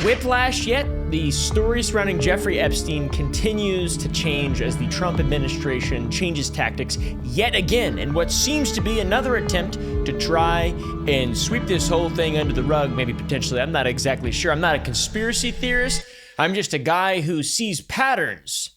whiplash yet? The story surrounding Jeffrey Epstein continues to change as the Trump administration changes tactics yet again in what seems to be another attempt to try and sweep this whole thing under the rug, maybe potentially. I'm not exactly sure. I'm not a conspiracy theorist. I'm just a guy who sees patterns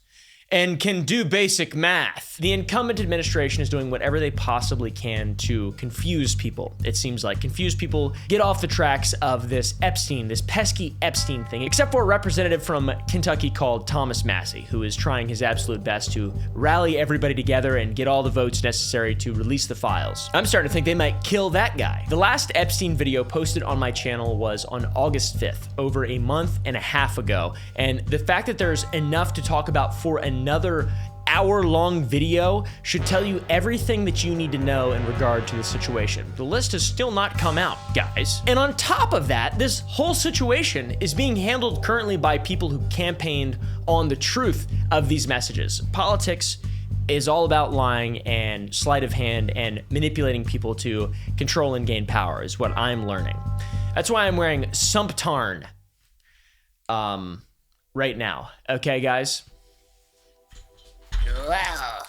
and can do basic math. The incumbent administration is doing whatever they possibly can to confuse people. It seems like confuse people, get off the tracks of this Epstein, this pesky Epstein thing, except for a representative from Kentucky called Thomas Massie, who is trying his absolute best to rally everybody together and get all the votes necessary to release the files. I'm starting to think they might kill that guy. The last Epstein video posted on my channel was on August 5th, over a month and a half ago. And the fact that there's enough to talk about for another hour-long video should tell you everything that you need to know in regard to the situation. The list has still not come out, guys. And on top of that, this whole situation is being handled currently by people who campaigned on the truth of these messages. Politics is all about lying and sleight of hand and manipulating people to control and gain power, is what I'm learning. That's why I'm wearing Sumptarn right now. Okay, guys?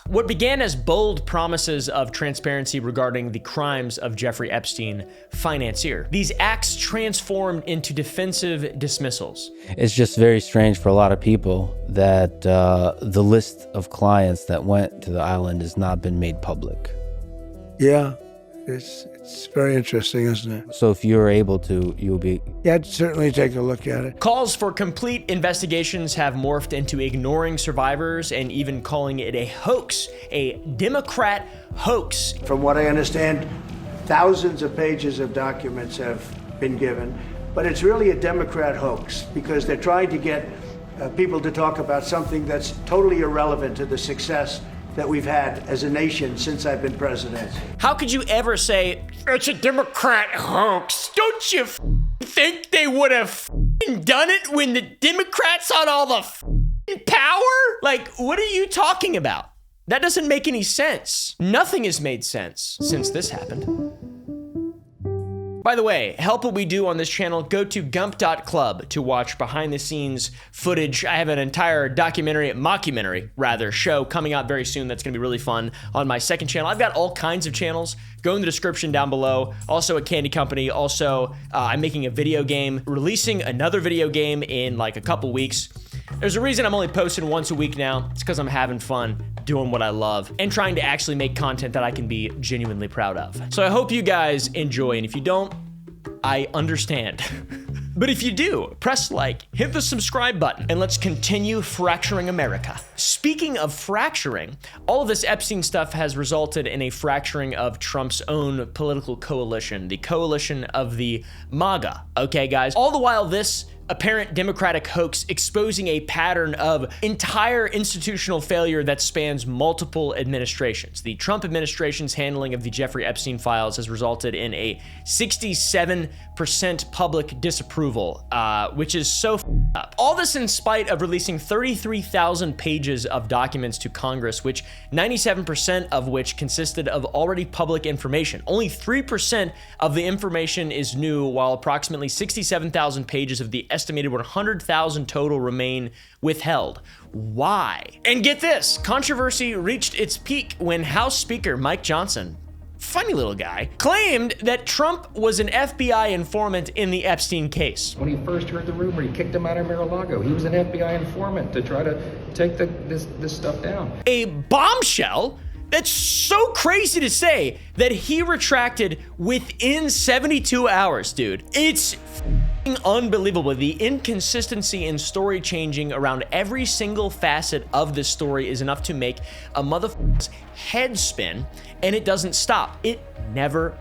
What began as bold promises of transparency regarding the crimes of Jeffrey Epstein, financier, these acts transformed into defensive dismissals. It's just very strange for a lot of people that the list of clients that went to the island has not been made public. Yeah, it's very interesting, isn't it? So if you're able to, you'll be... Yeah, I'd certainly take a look at it. Calls for complete investigations have morphed into ignoring survivors and even calling it a hoax, a Democrat hoax. From what I understand, thousands of pages of documents have been given, but it's really a Democrat hoax because they're trying to get people to talk about something that's totally irrelevant to the success that we've had as a nation since I've been president. How could you ever say, it's a Democrat hoax? Don't you think they would have done it when the Democrats had all the power? Like, what are you talking about? That doesn't make any sense. Nothing has made sense since this happened. By the way, help what we do on this channel, go to gump.club to watch behind the scenes footage. I have an entire mockumentary show coming out very soon that's gonna be really fun on my second channel. I've got all kinds of channels. Go in the description down below. Also a candy company. Also, I'm making a video game, releasing another video game in like a couple weeks. There's a reason I'm only posting once a week now. It's because I'm having fun doing what I love and trying to actually make content that I can be genuinely proud of. So I hope you guys enjoy, and if you don't, I understand. But if you do, press like, hit the subscribe button, and let's continue fracturing America. Speaking of fracturing, all of this Epstein stuff has resulted in a fracturing of Trump's own political coalition, the coalition of the MAGA, okay guys? All the while this apparent Democratic hoax exposing a pattern of entire institutional failure that spans multiple administrations. The Trump administration's handling of the Jeffrey Epstein files has resulted in a 67% public disapproval, which is so up. All this in spite of releasing 33,000 pages of documents to Congress, which 97% of which consisted of already public information. Only 3% of the information is new, while approximately 67,000 pages of the estimated 100,000 total remain withheld. Why? And get this, controversy reached its peak when House Speaker Mike Johnson, funny little guy, claimed that Trump was an FBI informant in the Epstein case. When he first heard the rumor, he kicked him out of Mar-a-Lago. He was an FBI informant to try to take this stuff down. A bombshell? That's so crazy to say that he retracted within 72 hours, dude. It's unbelievable. The inconsistency in story changing around every single facet of this story is enough to make a motherfucker's head spin, and it doesn't stop. It never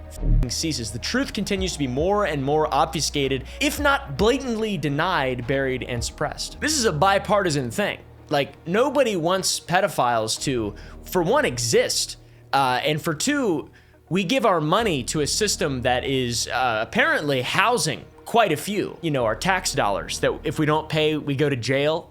ceases. The truth continues to be more and more obfuscated, if not blatantly denied, buried, and suppressed. This is a bipartisan thing. Like, nobody wants pedophiles to, for one, exist, and for two, we give our money to a system that is apparently housing quite a few. You know, our tax dollars that if we don't pay, we go to jail.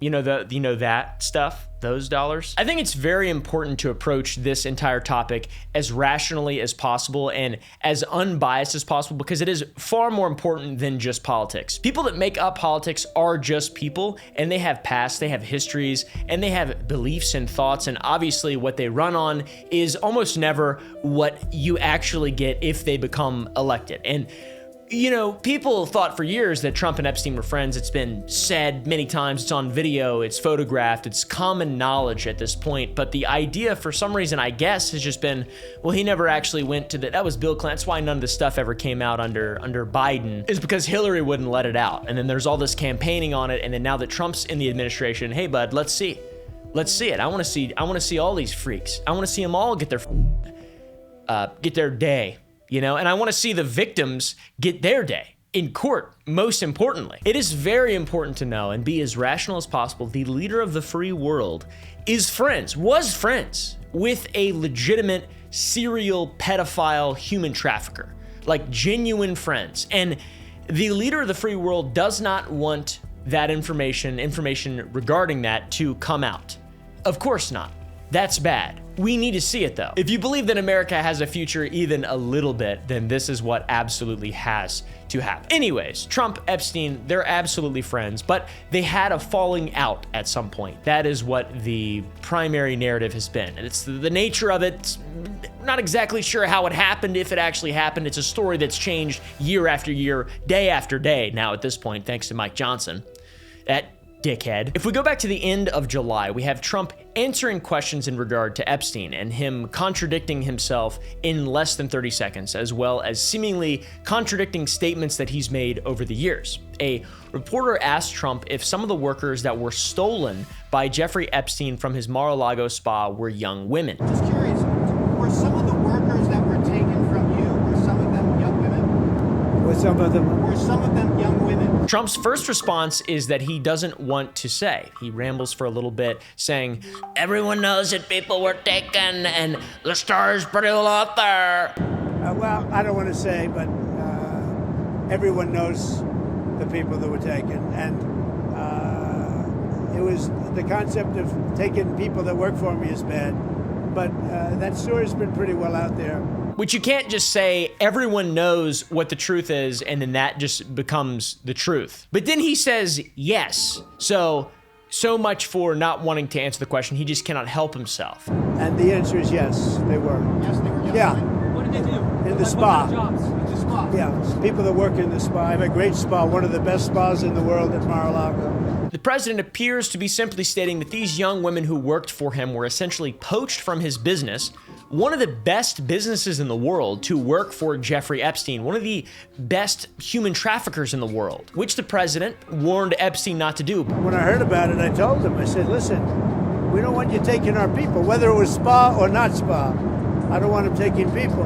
that stuff, those dollars. I think it's very important to approach this entire topic as rationally as possible and as unbiased as possible, because it is far more important than just politics. People that make up politics are just people, and they have past, they have histories, and they have beliefs and thoughts, and obviously what they run on is almost never what you actually get if they become elected. And people thought for years that Trump and Epstein were friends. It's been said many times, it's on video, it's photographed, it's common knowledge at this point. But the idea, for some reason, I guess, has just been, well, he never actually went to that was Bill Clinton. That's why none of this stuff ever came out under Biden, is because Hillary wouldn't let it out. And then there's all this campaigning on it. And then now that Trump's in the administration, hey, bud, let's see it. I want to see all these freaks. I want to see them all get their day. And I want to see the victims get their day in court, most importantly. It is very important to know and be as rational as possible. The leader of the free world was friends with a legitimate serial pedophile human trafficker, like genuine friends. And the leader of the free world does not want that information regarding that to come out. Of course not. That's bad. We need to see it, though. If you believe that America has a future even a little bit, then this is what absolutely has to happen. Anyways, Trump, Epstein, they're absolutely friends, but they had a falling out at some point. That is what the primary narrative has been. And it's the nature of it. Not exactly sure how it happened, if it actually happened. It's a story that's changed year after year, day after day now at this point, thanks to Mike Johnson. That dickhead. If we go back to the end of July, we have Trump answering questions in regard to Epstein and him contradicting himself in less than 30 seconds, as well as seemingly contradicting statements that he's made over the years. A reporter asked Trump if some of the workers that were stolen by Jeffrey Epstein from his Mar-a-Lago spa were young women. Just curious, were some of the workers that were taken from you, were some of them young women? Were some of them young women? Trump's first response is that he doesn't want to say. He rambles for a little bit, saying, everyone knows that people were taken and the star's pretty well out there. Well, I don't want to say, but everyone knows the people that were taken. And it was the concept of taking people that work for me is bad. But that story's been pretty well out there. Which you can't just say everyone knows what the truth is and then that just becomes the truth. But then he says yes. So much for not wanting to answer the question. He just cannot help himself. And the answer is yes, they were. Yes, they were young Yeah. women. What did they do? In the spa. What jobs? In the spa. Yeah, people that work in the spa. I have a great spa, one of the best spas in the world at Mar-a-Lago. The president appears to be simply stating that these young women who worked for him were essentially poached from his business, one of the best businesses in the world, to work for Jeffrey Epstein, one of the best human traffickers in the world, which the president warned Epstein not to do. When I heard about it, I told him, I said, listen, we don't want you taking our people, whether it was spa or not spa. I don't want him taking people.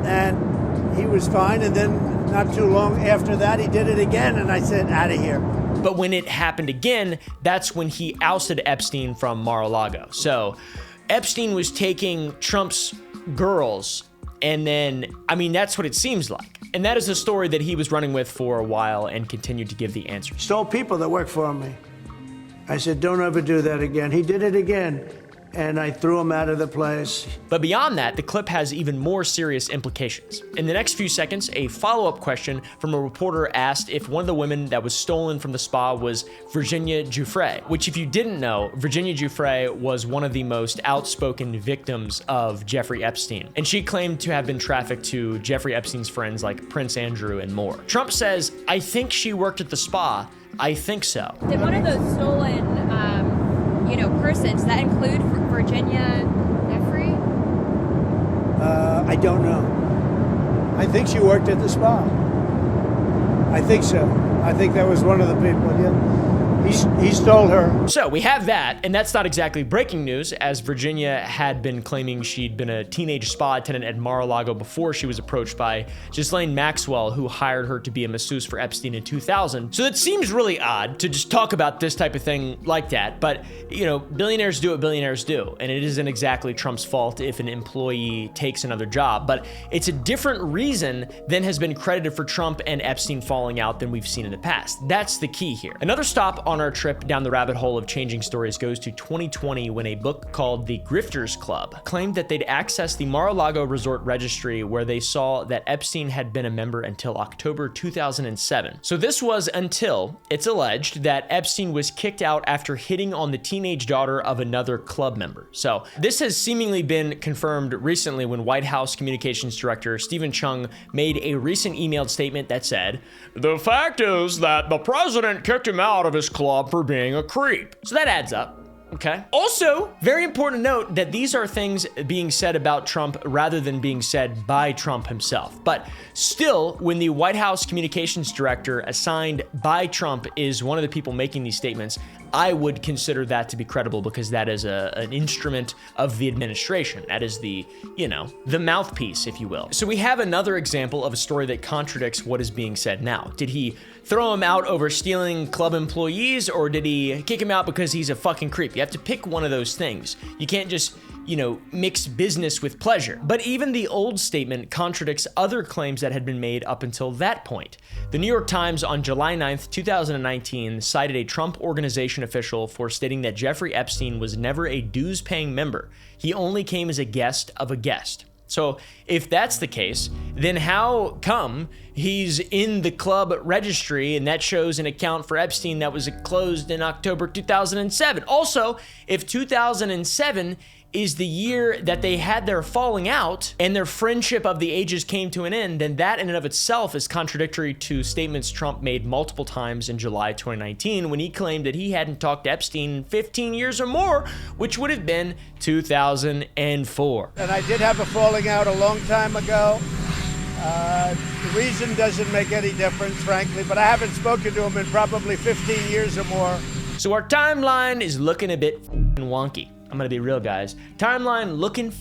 And he was fine, and then not too long after that, he did it again, and I said, out of here. But when it happened again, that's when he ousted Epstein from Mar-a-Lago. So Epstein was taking Trump's girls, and then, that's what it seems like. And that is a story that he was running with for a while and continued to give the answers. Stole people that work for me. I said, don't ever do that again. He did it again. And I threw him out of the place. But beyond that, the clip has even more serious implications. In the next few seconds, a follow-up question from a reporter asked if one of the women that was stolen from the spa was Virginia Giuffre, which, if you didn't know, Virginia Giuffre was one of the most outspoken victims of Jeffrey Epstein. And she claimed to have been trafficked to Jeffrey Epstein's friends like Prince Andrew and more. Trump says, I think she worked at the spa. I think so. Did one of those stolen, persons, does that include Virginia Jeffrey? I don't know. I think she worked at the spa. I think so. I think that was one of the people, yeah. He stole her. So we have that, and that's not exactly breaking news, as Virginia had been claiming she'd been a teenage spa attendant at Mar-a-Lago before she was approached by Ghislaine Maxwell, who hired her to be a masseuse for Epstein in 2000. So it seems really odd to just talk about this type of thing like that, but, billionaires do what billionaires do, and it isn't exactly Trump's fault if an employee takes another job, but it's a different reason than has been credited for Trump and Epstein falling out than we've seen in the past. That's the key here. Another stop on on our trip down the rabbit hole of changing stories goes to 2020 when a book called The Grifters Club claimed that they'd accessed the Mar-a-Lago resort registry where they saw that Epstein had been a member until October 2007. So this was until it's alleged that Epstein was kicked out after hitting on the teenage daughter of another club member. So this has seemingly been confirmed recently when White House Communications Director Stephen Chung made a recent emailed statement that said, "The fact is that the president kicked him out of his club for being a creep." So that adds up. Okay. Also, very important to note that these are things being said about Trump rather than being said by Trump himself. But still, when the White House Communications Director assigned by Trump is one of the people making these statements, I would consider that to be credible because that is an instrument of the administration. That is the mouthpiece, if you will. So we have another example of a story that contradicts what is being said now. Did he throw him out over stealing club employees, or did he kick him out because he's a fucking creep? You have to pick one of those things. You can't just, mix business with pleasure. But even the old statement contradicts other claims that had been made up until that point. The New York Times on July 9th, 2019 cited a Trump Organization official for stating that Jeffrey Epstein was never a dues-paying member. He only came as a guest of a guest. So if that's the case, then how come he's in the club registry and that shows an account for Epstein that was closed in October 2007? Also, if 2007 is the year that they had their falling out and their friendship of the ages came to an end, then that in and of itself is contradictory to statements Trump made multiple times in July 2019 when he claimed that he hadn't talked to Epstein in 15 years or more, which would have been 2004. And I did have a falling out a long time ago. The reason doesn't make any difference, frankly, but I haven't spoken to him in probably 15 years or more. So our timeline is looking a bit wonky. I'm gonna be real, guys. Timeline looking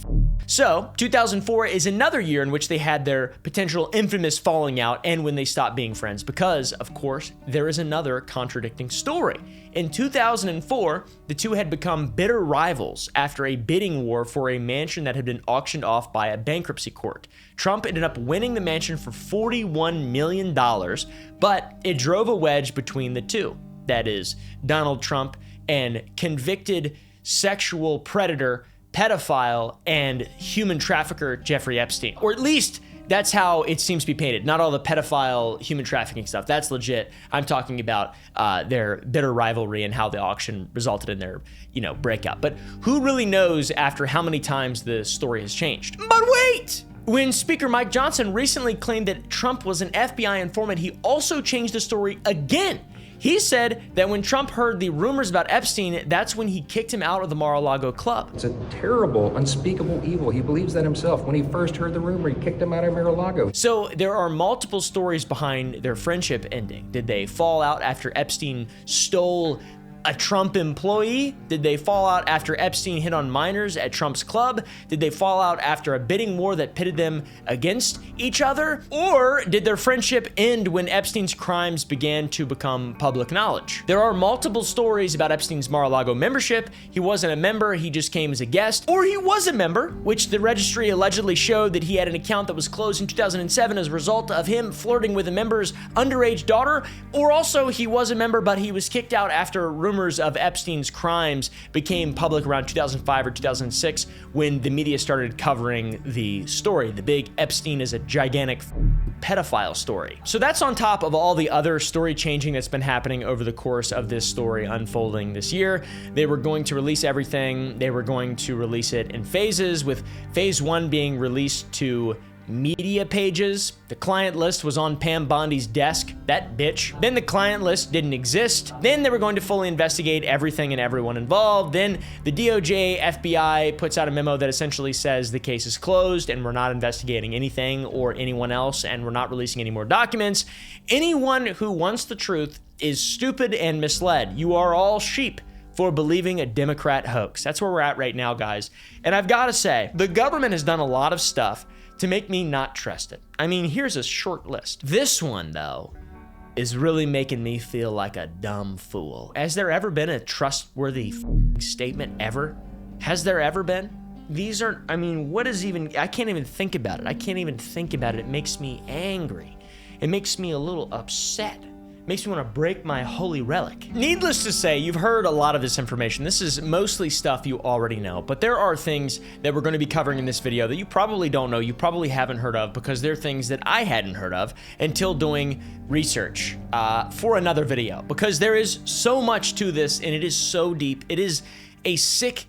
So 2004 is another year in which they had their potential infamous falling out and when they stopped being friends because, of course, there is another contradicting story. In 2004, the two had become bitter rivals after a bidding war for a mansion that had been auctioned off by a bankruptcy court. Trump ended up winning the mansion for $41 million, but it drove a wedge between the two. That is, Donald Trump and convicted sexual predator, pedophile, and human trafficker Jeffrey Epstein. Or at least that's how it seems to be painted. Not all the pedophile, human trafficking stuff. That's legit. I'm talking about their bitter rivalry and how the auction resulted in their, breakout. But who really knows after how many times the story has changed? But wait! When Speaker Mike Johnson recently claimed that Trump was an FBI informant, he also changed the story again. He said that when Trump heard the rumors about Epstein, that's when he kicked him out of the Mar-a-Lago club. It's a terrible, unspeakable evil. He believes that himself. When he first heard the rumor, he kicked him out of Mar-a-Lago. So there are multiple stories behind their friendship ending. Did they fall out after Epstein stole a Trump employee? Did they fall out after Epstein hit on minors at Trump's club? Did they fall out after a bidding war that pitted them against each other? Or did their friendship end when Epstein's crimes began to become public knowledge? There are multiple stories about Epstein's Mar-a-Lago membership. He wasn't a member, he just came as a guest. Or he was a member, which the registry allegedly showed that he had an account that was closed in 2007 as a result of him flirting with a member's underage daughter. Or also he was a member, but he was kicked out after rumors of Epstein's crimes became public around 2005 or 2006 when the media started covering the story. The big Epstein is a gigantic pedophile story. So that's on top of all the other story changing that's been happening over the course of this story unfolding this year. They were going to release everything. They were going to release it in phases, with phase 1 being released to media pages. The client list was on Pam Bondi's desk, that bitch. Then the client list didn't exist. Then they were going to fully investigate everything and everyone involved. Then the DOJ, FBI puts out a memo that essentially says the case is closed and we're not investigating anything or anyone else and we're not releasing any more documents. Anyone who wants the truth is stupid and misled. You are all sheep for believing a Democrat hoax. That's where we're at right now, guys. And I've got to say, the government has done a lot of stuff to make me not trust it. I mean, here's a short list. This one, though, is really making me feel like a dumb fool. Has there ever been a trustworthy statement ever? Has there ever been? These are, what is even, I can't even think about it. It makes me angry. It makes me a little upset Makes me want to break my holy relic. Needless to say, you've heard a lot of this information. This is mostly stuff you already know, but there are things that we're going to be covering in this video that you probably don't know, you probably haven't heard of, because they're things that I hadn't heard of until doing research for another video, because there is so much to this and it is so deep. It is a sick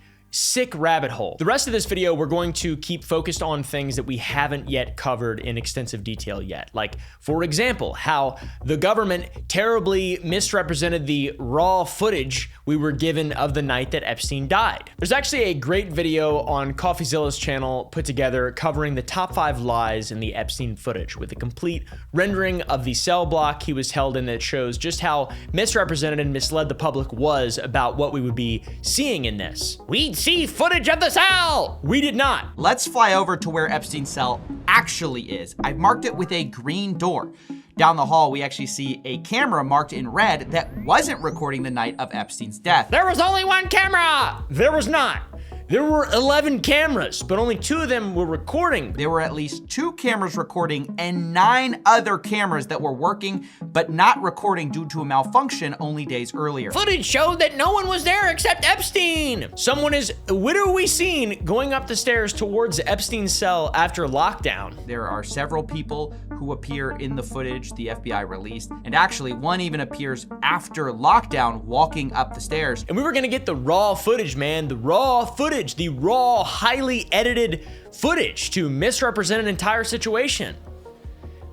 rabbit hole. The rest of this video, we're going to keep focused on things that we haven't yet covered in extensive detail yet. Like, for example, how the government terribly misrepresented the raw footage we were given of the night that Epstein died. There's actually a great video on CoffeeZilla's channel put together covering the top 5 lies in the Epstein footage with a complete rendering of the cell block he was held in that shows just how misrepresented and misled the public was about what we would be seeing in this. We'd see footage of the cell! We did not. Let's fly over to where Epstein's cell actually is. I've marked it with a green door. Down the hall, we actually see a camera marked in red that wasn't recording the night of Epstein's death. There was only one camera! There was not. There were 11 cameras, but only 2 of them were recording. There were at least 2 cameras recording and 9 other cameras that were working but not recording due to a malfunction only days earlier. Footage showed that no one was there except Epstein. What are we seen going up the stairs towards Epstein's cell after lockdown? There are several people who appear in the footage the FBI released, and actually one even appears after lockdown walking up the stairs. And we were gonna get the raw footage, man, the raw, highly edited footage to misrepresent an entire situation.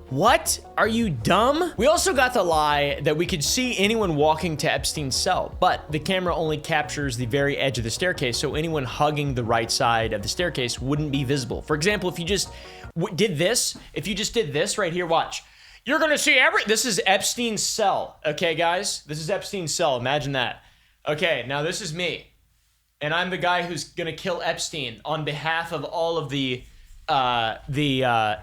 What? Are you dumb? We also got the lie that we could see anyone walking to Epstein's cell, but the camera only captures the very edge of the staircase, so anyone hugging the right side of the staircase wouldn't be visible. For example, if you just did this right here, watch. You're gonna see this is Epstein's cell, okay, guys? This is Epstein's cell, imagine that. Okay, now this is me. And I'm the guy who's gonna kill Epstein on behalf of all of the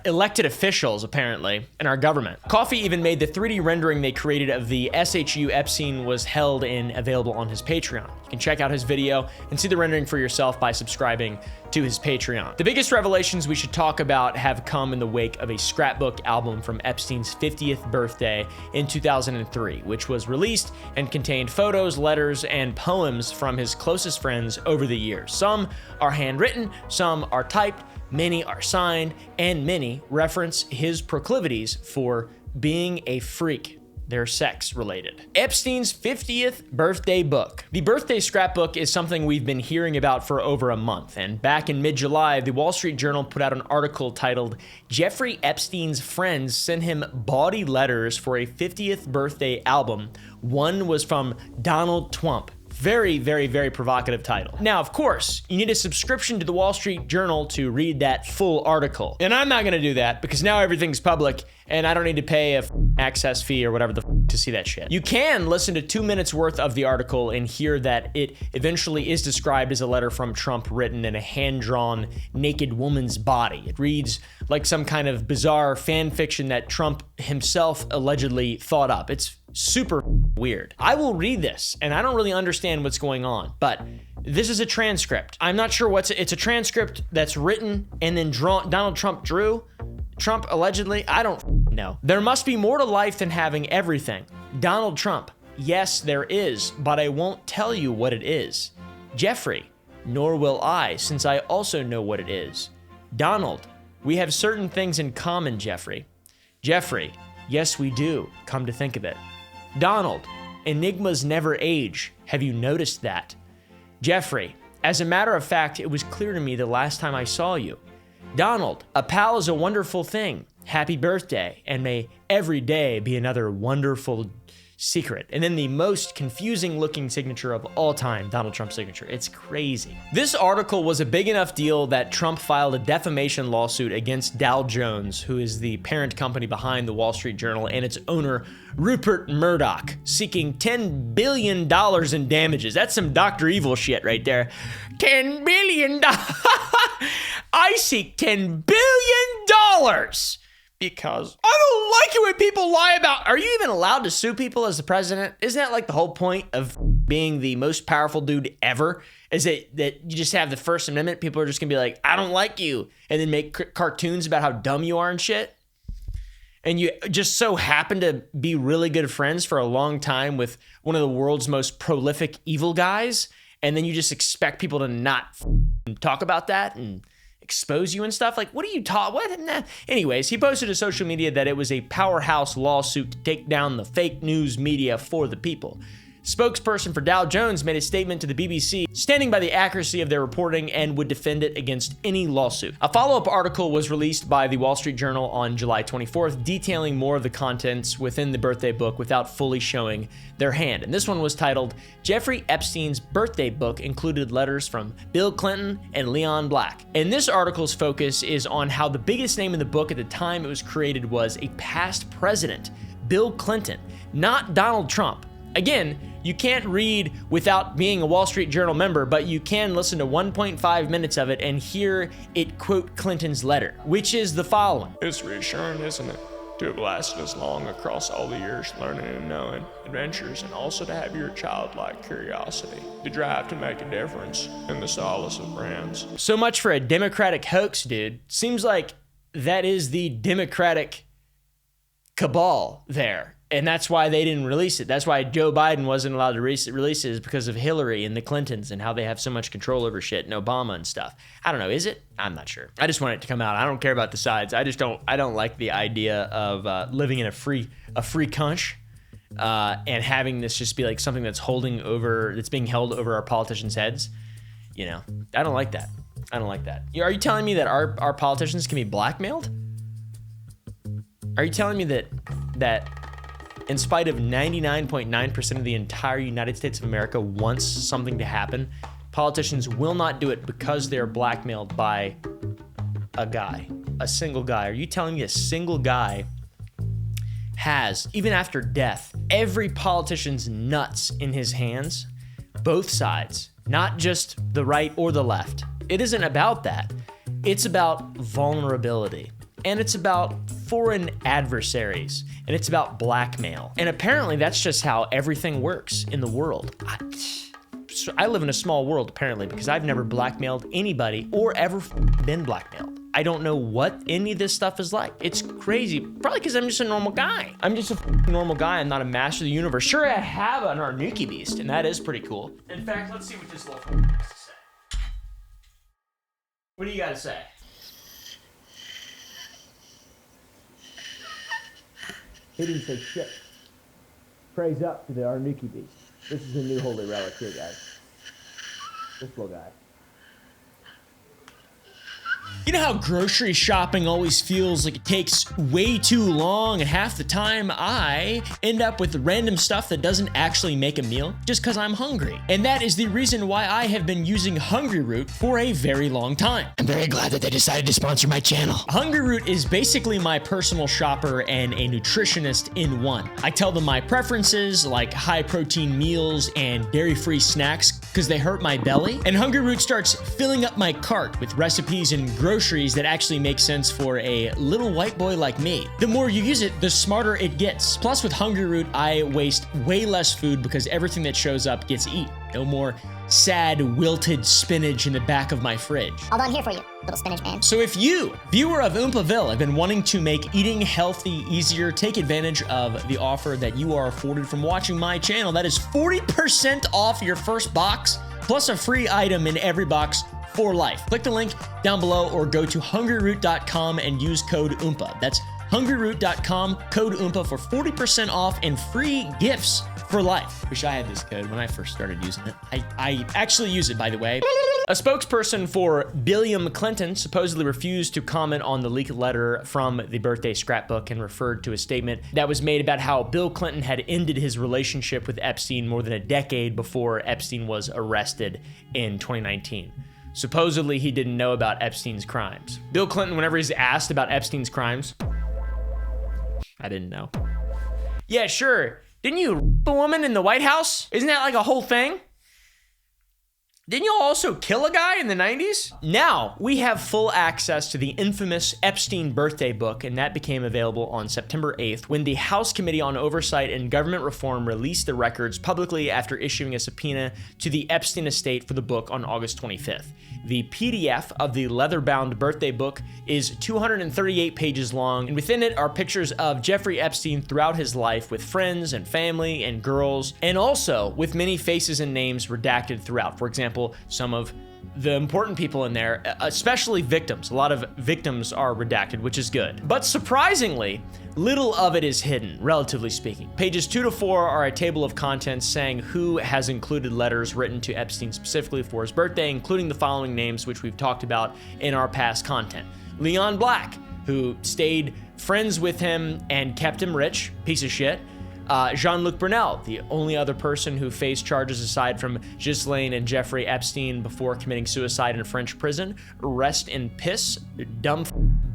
elected officials, apparently, in our government. Coffee even made the 3D rendering they created of the SHU Epstein was held in available on his Patreon. You can check out his video and see the rendering for yourself by subscribing to his Patreon. The biggest revelations we should talk about have come in the wake of a scrapbook album from Epstein's 50th birthday in 2003, which was released and contained photos, letters, and poems from his closest friends over the years. Some are handwritten, some are typed, many are signed, and many reference his proclivities for being a freak. They're sex related. Epstein's 50th birthday book. The birthday scrapbook is something we've been hearing about for over a month, and back in mid-July, the Wall Street Journal put out an article titled, "Jeffrey Epstein's Friends Sent Him Bawdy Letters for a 50th Birthday Album." One was from Donald Trump. Very, very, very provocative title. Now, of course, you need a subscription to the Wall Street Journal to read that full article. And I'm not gonna do that because now everything's public and I don't need to pay a access fee or whatever to see that shit. You can listen to 2 minutes worth of the article and hear that it eventually is described as a letter from Trump written in a hand-drawn naked woman's body. It reads like some kind of bizarre fan fiction that Trump himself allegedly thought up. It's super weird. I will read this, and I don't really understand what's going on, but this is a transcript. I'm not sure it's a transcript that's written and then Donald Trump drew. Trump allegedly, I don't know. There must be more to life than having everything. Donald Trump, yes, there is, but I won't tell you what it is. Jeffrey, nor will I, since I also know what it is. Donald, we have certain things in common, Jeffrey. Jeffrey, yes, we do, come to think of it. Donald, enigmas never age. Have you noticed that? Jeffrey, as a matter of fact, it was clear to me the last time I saw you. Donald, a pal is a wonderful thing. Happy birthday, and may every day be another wonderful secret. And then the most confusing looking signature of all time, Donald Trump's signature. It's crazy. This article was a big enough deal that Trump filed a defamation lawsuit against Dow Jones, who is the parent company behind the Wall Street Journal, and its owner, Rupert Murdoch, seeking $10 billion in damages. That's some Dr. Evil shit right there. $10 billion. I seek $10 billion. Because I don't like it when people lie about, are you even allowed to sue people as the president? Isn't that like the whole point of being the most powerful dude ever? Is it that you just have the First Amendment? People are just gonna be like, I don't like you. And then make cartoons about how dumb you are and shit. and you just so happen to be really good friends for a long time with one of the world's most prolific evil guys, and then you just expect people to not talk about that and expose you and stuff? Like, what are you talking? What? Nah. Anyways, he posted to social media that it was a powerhouse lawsuit to take down the fake news media for the people. Spokesperson for Dow Jones made a statement to the BBC standing by the accuracy of their reporting and would defend it against any lawsuit. A follow-up article was released by the Wall Street Journal on July 24th, detailing more of the contents within the birthday book without fully showing their hand. And this one was titled, Jeffrey Epstein's Birthday Book included letters from Bill Clinton and Leon Black. And this article's focus is on how the biggest name in the book at the time it was created was a past president, Bill Clinton, not Donald Trump. Again, you can't read without being a Wall Street Journal member, but you can listen to 1.5 minutes of it and hear it quote Clinton's letter, which is the following. It's reassuring, isn't it, to have lasted as long across all the years learning and knowing adventures, and also to have your childlike curiosity, the drive to make a difference, and the solace of friends. So much for a Democratic hoax, dude. Seems like that is the Democratic cabal there. And that's why they didn't release it. That's why Joe Biden wasn't allowed to release it, is because of Hillary and the Clintons and how they have so much control over shit, and Obama and stuff. I don't know, is it? I'm not sure. I just want it to come out. I don't care about the sides. I don't like the idea of living in a free country and having this just be like something that's being held over our politicians' heads. You know, I don't like that. I don't like that. Are you telling me that our politicians can be blackmailed? Are you telling me that in spite of 99.9% of the entire United States of America wants something to happen, politicians will not do it because they're blackmailed by a single guy? Are you telling me a single guy has, even after death, every politician's nuts in his hands? Both sides, not just the right or the left. It isn't about that. It's about vulnerability. And it's about foreign adversaries, and it's about blackmail. And apparently that's just how everything works in the world. I live in a small world, apparently, because I've never blackmailed anybody or ever been blackmailed. I don't know what any of this stuff is like. It's crazy, probably because I'm just a normal guy. I'm just a normal guy. I'm not a master of the universe. Sure, I have an Arnuki beast, and that is pretty cool. In fact, let's see what this little has to say. What do you got to say? He didn't say shit. Praise up to the Arnuki beast. This is a new holy relic here, guys. This little guy. You know how grocery shopping always feels like it takes way too long, and half the time I end up with random stuff that doesn't actually make a meal just because I'm hungry. And that is the reason why I have been using Hungry Root for a very long time. I'm very glad that they decided to sponsor my channel. Hungry Root is basically my personal shopper and a nutritionist in one. I tell them my preferences, like high protein meals and dairy-free snacks, because they hurt my belly. And Hungry Root starts filling up my cart with recipes and groceries that actually make sense for a little white boy like me. The more you use it, the smarter it gets. Plus with Hungry Root, I waste way less food because everything that shows up gets eaten. No more sad, wilted spinach in the back of my fridge. All done here for you, little spinach man. So if you, viewer of Oompaville, have been wanting to make eating healthy easier, take advantage of the offer that you are afforded from watching my channel. That is 40% off your first box, plus a free item in every box for life. Click the link down below or go to hungryroot.com and use code OOMPA. That's hungryroot.com, code OOMPA for 40% off and free gifts for life. Wish I had this code when I first started using it. I actually use it, by the way. A spokesperson for Billiam Clinton supposedly refused to comment on the leaked letter from the birthday scrapbook and referred to a statement that was made about how Bill Clinton had ended his relationship with Epstein more than a decade before Epstein was arrested in 2019. Supposedly, he didn't know about Epstein's crimes. Bill Clinton, whenever he's asked about Epstein's crimes, I didn't know. Yeah, sure. Didn't you rape a woman in the White House? Isn't that like a whole thing? Didn't y'all also kill a guy in the 90s? Now, we have full access to the infamous Epstein birthday book, and that became available on September 8th when the House Committee on Oversight and Government Reform released the records publicly after issuing a subpoena to the Epstein estate for the book on August 25th. The PDF of the leather-bound birthday book is 238 pages long, and within it are pictures of Jeffrey Epstein throughout his life with friends and family and girls, and also with many faces and names redacted throughout. For example, some of the important people in there, especially victims. A lot of victims are redacted, which is good. But surprisingly, little of it is hidden, relatively speaking. Pages 2 to 4 are a table of contents saying who has included letters written to Epstein specifically for his birthday, including the following names, which we've talked about in our past content. Leon Black, who stayed friends with him and kept him rich, piece of shit. Jean-Luc Brunel, the only other person who faced charges aside from Ghislaine and Jeffrey Epstein before committing suicide in a French prison. Rest in piss, dumb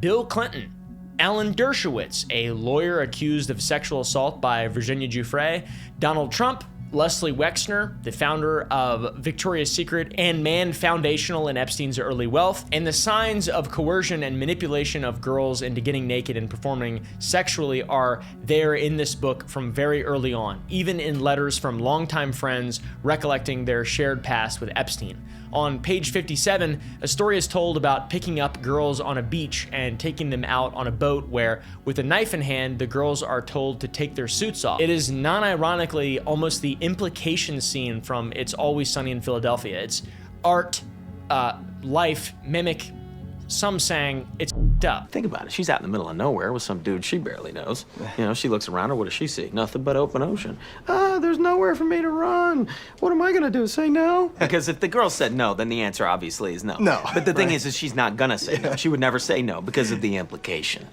Bill Clinton. Alan Dershowitz, a lawyer accused of sexual assault by Virginia Giuffre. Donald Trump. Leslie Wexner, the founder of Victoria's Secret and man foundational in Epstein's early wealth, and the signs of coercion and manipulation of girls into getting naked and performing sexually are there in this book from very early on, even in letters from longtime friends recollecting their shared past with Epstein. On page 57, a story is told about picking up girls on a beach and taking them out on a boat where, with a knife in hand, the girls are told to take their suits off. It is non-ironically almost the implication scene from It's Always Sunny in Philadelphia. It's art, life, mimic, some saying it's up. Think about it. She's out in the middle of nowhere with some dude she barely knows. You know, she looks around her. What does she see? Nothing but open ocean. There's nowhere for me to run. What am I going to do? Say no? Because if the girl said no, then the answer obviously is no. No. But the thing is she's not going to say no. She would never say no because of the implication.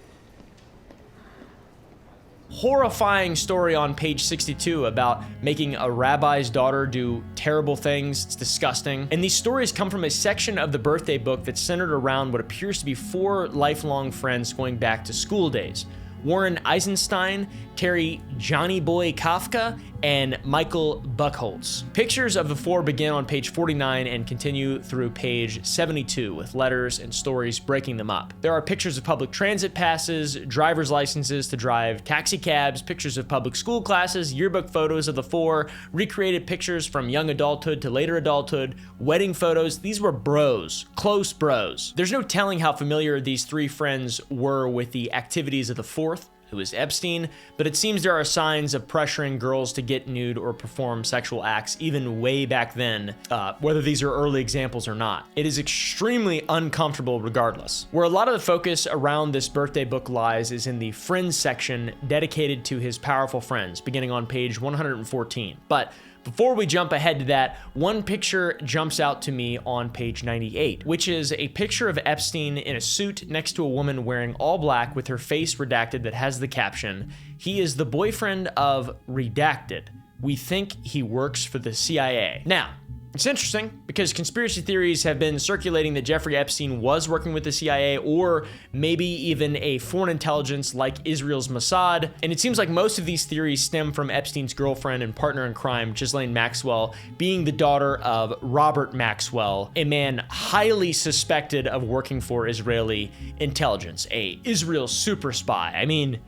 Horrifying story on page 62 about making a rabbi's daughter do terrible things. It's disgusting. And these stories come from a section of the birthday book that's centered around what appears to be 4 lifelong friends going back to school days. Warren Eisenstein, Terry Johnny Boy Kafka, and Michael Buchholz. Pictures of the 4 begin on page 49 and continue through page 72 with letters and stories breaking them up. There are pictures of public transit passes, driver's licenses to drive taxi cabs, pictures of public school classes, yearbook photos of the 4, recreated pictures from young adulthood to later adulthood, wedding photos. These were bros, close bros. There's no telling how familiar these 3 friends were with the activities of the 4th, who is Epstein, but it seems there are signs of pressuring girls to get nude or perform sexual acts even way back then, whether these are early examples or not. It is extremely uncomfortable regardless. Where a lot of the focus around this birthday book lies is in the friends section dedicated to his powerful friends, beginning on page 114. But before we jump ahead to that, one picture jumps out to me on page 98, which is a picture of Epstein in a suit next to a woman wearing all black with her face redacted that has the caption, "He is the boyfriend of Redacted. We think he works for the CIA." Now, it's interesting because conspiracy theories have been circulating that Jeffrey Epstein was working with the CIA or maybe even a foreign intelligence like Israel's Mossad. And it seems like most of these theories stem from Epstein's girlfriend and partner in crime, Ghislaine Maxwell, being the daughter of Robert Maxwell, a man highly suspected of working for Israeli intelligence, a Israel super spy. I mean,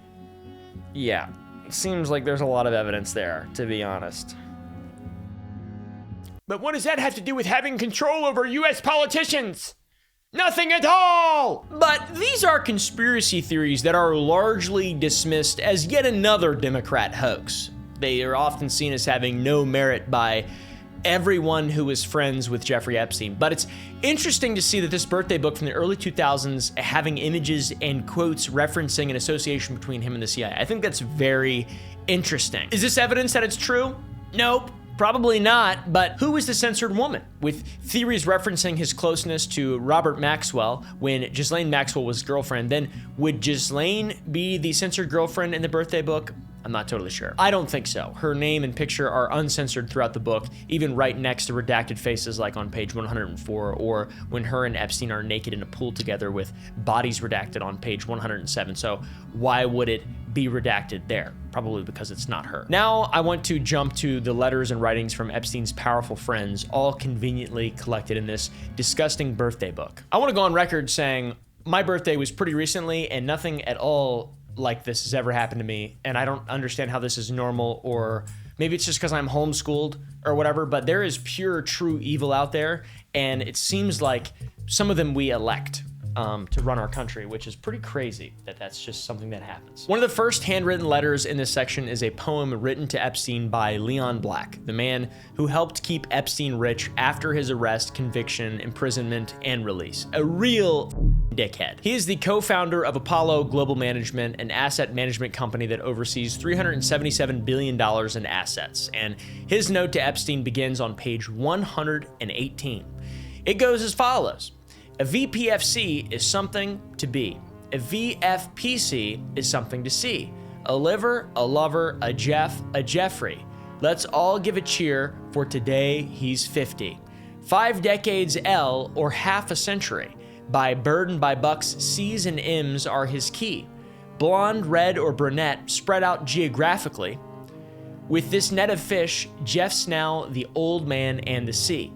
yeah, it seems like there's a lot of evidence there, to be honest. But what does that have to do with having control over US politicians? Nothing at all! But these are conspiracy theories that are largely dismissed as yet another Democrat hoax. They are often seen as having no merit by everyone who is friends with Jeffrey Epstein. But it's interesting to see that this birthday book from the early 2000s having images and quotes referencing an association between him and the CIA. I think that's very interesting. Is this evidence that it's true? Nope. Probably not, but who is the censored woman? With theories referencing his closeness to Robert Maxwell when Ghislaine Maxwell was his girlfriend, then would Ghislaine be the censored girlfriend in the birthday book? I'm not totally sure. I don't think so. Her name and picture are uncensored throughout the book, even right next to redacted faces like on page 104, or when her and Epstein are naked in a pool together with bodies redacted on page 107. So why would it be redacted there? Probably because it's not her. Now I want to jump to the letters and writings from Epstein's powerful friends, all conveniently collected in this disgusting birthday book. I want to go on record saying my birthday was pretty recently and nothing at all like this has ever happened to me, and I don't understand how this is normal, or maybe it's just because I'm homeschooled or whatever, but there is pure, true evil out there, and it seems like some of them we elect to run our country, which is pretty crazy that that's just something that happens. One of the first handwritten letters in this section is a poem written to Epstein by Leon Black, the man who helped keep Epstein rich after his arrest, conviction, imprisonment, and release. A real dickhead. He is the co-founder of Apollo Global Management, an asset management company that oversees $377 billion in assets, and his note to Epstein begins on page 118. It goes as follows. A VPFC is something to be. A VFPC is something to see. A liver, a lover, a Jeff, a Jeffrey. Let's all give a cheer for today he's 50. 5 decades L or half a century. By Bird and by Bucks, C's and M's are his key. Blonde, red, or brunette spread out geographically. With this net of fish, Jeff's now the old man and the sea.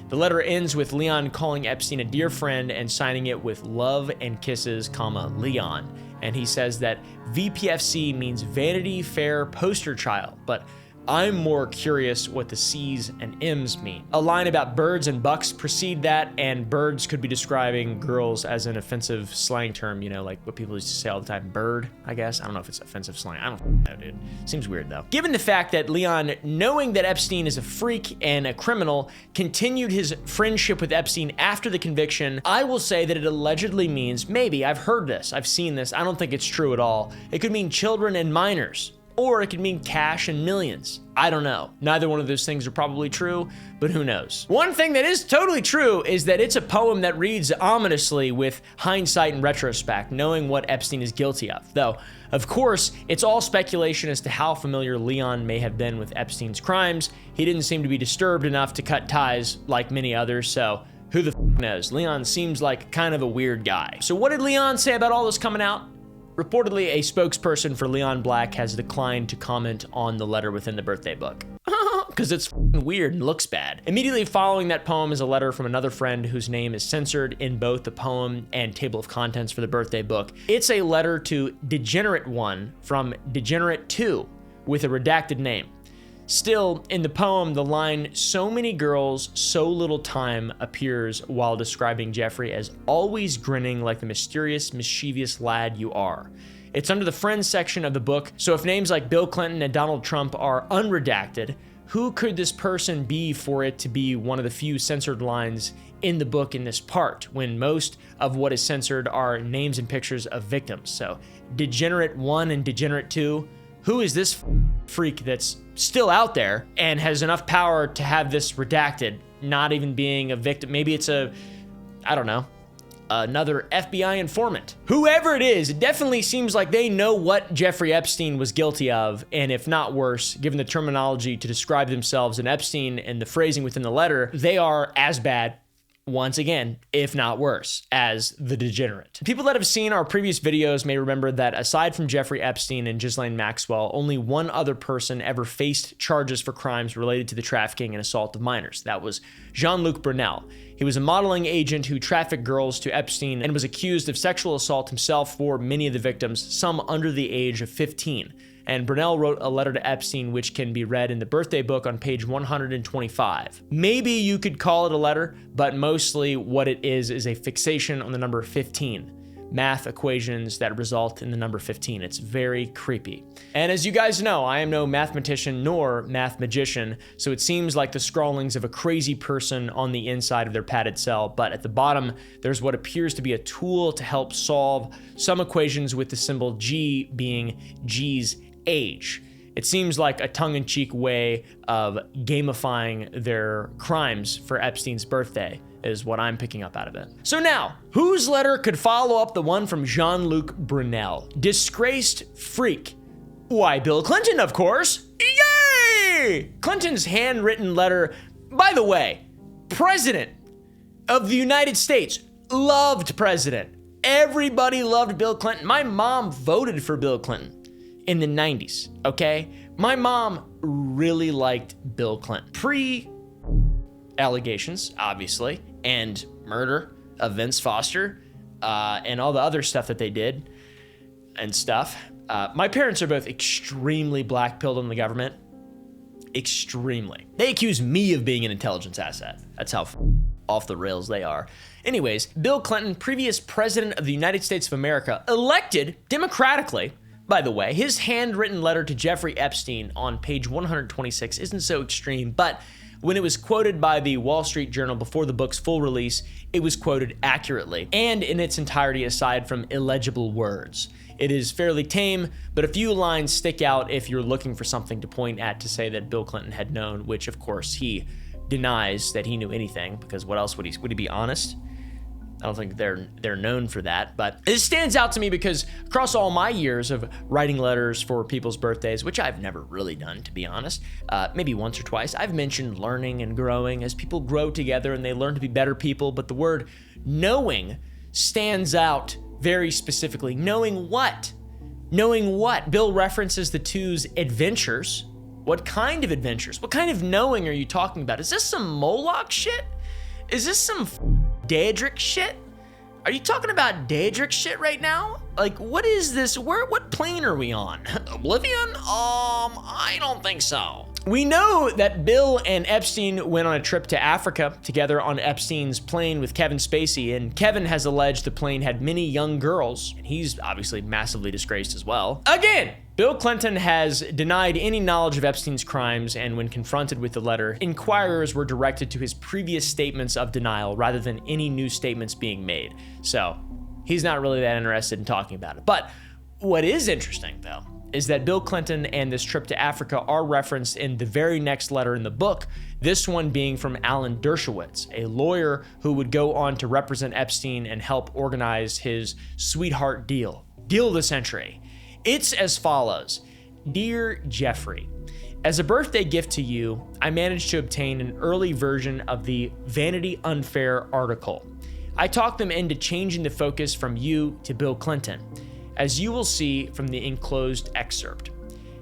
The letter ends with Leon calling Epstein a dear friend and signing it with love and kisses, comma, Leon. And he says that VPFC means Vanity Fair Poster Child, but I'm more curious what the C's and M's mean. A line about birds and bucks precede that, and birds could be describing girls as an offensive slang term, you know, like what people used to say all the time, bird, I guess. I don't know if it's offensive slang. I don't know, dude. Seems weird though. Given the fact that Leon, knowing that Epstein is a freak and a criminal, continued his friendship with Epstein after the conviction, I will say that it allegedly means, maybe, I've heard this, I've seen this, I don't think it's true at all. It could mean children and minors. Or it could mean cash and millions. I don't know. Neither one of those things are probably true, but who knows? One thing that is totally true is that it's a poem that reads ominously with hindsight and retrospect, knowing what Epstein is guilty of. Though, of course, it's all speculation as to how familiar Leon may have been with Epstein's crimes. He didn't seem to be disturbed enough to cut ties like many others, so who the f knows? Leon seems like kind of a weird guy. So what did Leon say about all this coming out? Reportedly, a spokesperson for Leon Black has declined to comment on the letter within the birthday book. Because it's weird and looks bad. Immediately following that poem is a letter from another friend whose name is censored in both the poem and table of contents for the birthday book. It's a letter to Degenerate 1 from Degenerate 2 with a redacted name. Still, in the poem, the line, "So many girls, so little time," appears while describing Jeffrey as always grinning like the mysterious, mischievous lad you are. It's under the friends section of the book, so if names like Bill Clinton and Donald Trump are unredacted, who could this person be for it to be one of the few censored lines in the book in this part, when most of what is censored are names and pictures of victims? So, Degenerate 1 and Degenerate 2, who is this freak that's still out there and has enough power to have this redacted, not even being a victim? Maybe it's I don't know, another FBI informant. Whoever it is, it definitely seems like they know what Jeffrey Epstein was guilty of, and if not worse, given the terminology to describe themselves and Epstein and the phrasing within the letter, they are as bad, once again, if not worse, as the degenerate. People that have seen our previous videos may remember that aside from Jeffrey Epstein and Ghislaine Maxwell, only one other person ever faced charges for crimes related to the trafficking and assault of minors. That was Jean-Luc Brunel. He was a modeling agent who trafficked girls to Epstein and was accused of sexual assault himself for many of the victims, some under the age of 15. And Brunel wrote a letter to Epstein, which can be read in the birthday book on page 125. Maybe you could call it a letter, but mostly what it is a fixation on the number 15. Math equations that result in the number 15. It's very creepy. And as you guys know, I am no mathematician nor math magician, so it seems like the scrawlings of a crazy person on the inside of their padded cell, but at the bottom, there's what appears to be a tool to help solve some equations, with the symbol G being G's age. It seems like a tongue-in-cheek way of gamifying their crimes for Epstein's birthday, is what I'm picking up out of it. So now, whose letter could follow up the one from Jean-Luc Brunel? Disgraced freak. Why, Bill Clinton, of course. Yay! Clinton's handwritten letter, by the way, President of the United States, loved President. Everybody loved Bill Clinton. My mom voted for Bill Clinton in the 90s, okay? My mom really liked Bill Clinton. Pre-allegations, obviously, and murder of Vince Foster, and all the other stuff that they did and stuff. My parents are both extremely black-pilled on the government. Extremely. They accuse me of being an intelligence asset. That's how off the rails they are. Anyways, Bill Clinton, previous president of the United States of America, elected democratically. By the way, his handwritten letter to Jeffrey Epstein on page 126 isn't so extreme, but when it was quoted by the Wall Street Journal before the book's full release, it was quoted accurately and in its entirety aside from illegible words. It is fairly tame, but a few lines stick out if you're looking for something to point at to say that Bill Clinton had known, which of course he denies that he knew anything, because what else would he be honest? I don't think they're known for that, but it stands out to me because across all my years of writing letters for people's birthdays, which I've never really done, to be honest, maybe once or twice, I've mentioned learning and growing as people grow together and they learn to be better people, but the word knowing stands out very specifically. Knowing what? Knowing what? Bill references the two's adventures. What kind of adventures? What kind of knowing are you talking about? Is this some Moloch shit? Is this some Daedric shit? Are you talking about Daedric shit right now? Like, what is this? What plane are we on? Oblivion? I don't think so. We know that Bill and Epstein went on a trip to Africa together on Epstein's plane with Kevin Spacey, and Kevin has alleged the plane had many young girls, and he's obviously massively disgraced as well. Again, Bill Clinton has denied any knowledge of Epstein's crimes, and when confronted with the letter, inquirers were directed to his previous statements of denial rather than any new statements being made. So, he's not really that interested in talking about it. But what is interesting, though, is that Bill Clinton and this trip to Africa are referenced in the very next letter in the book, this one being from Alan Dershowitz, a lawyer who would go on to represent Epstein and help organize his sweetheart deal of the century. It's as follows. Dear Jeffrey, as a birthday gift to you, I managed to obtain an early version of the Vanity Unfair article. I talked them into changing the focus from you to Bill Clinton, as you will see from the enclosed excerpt.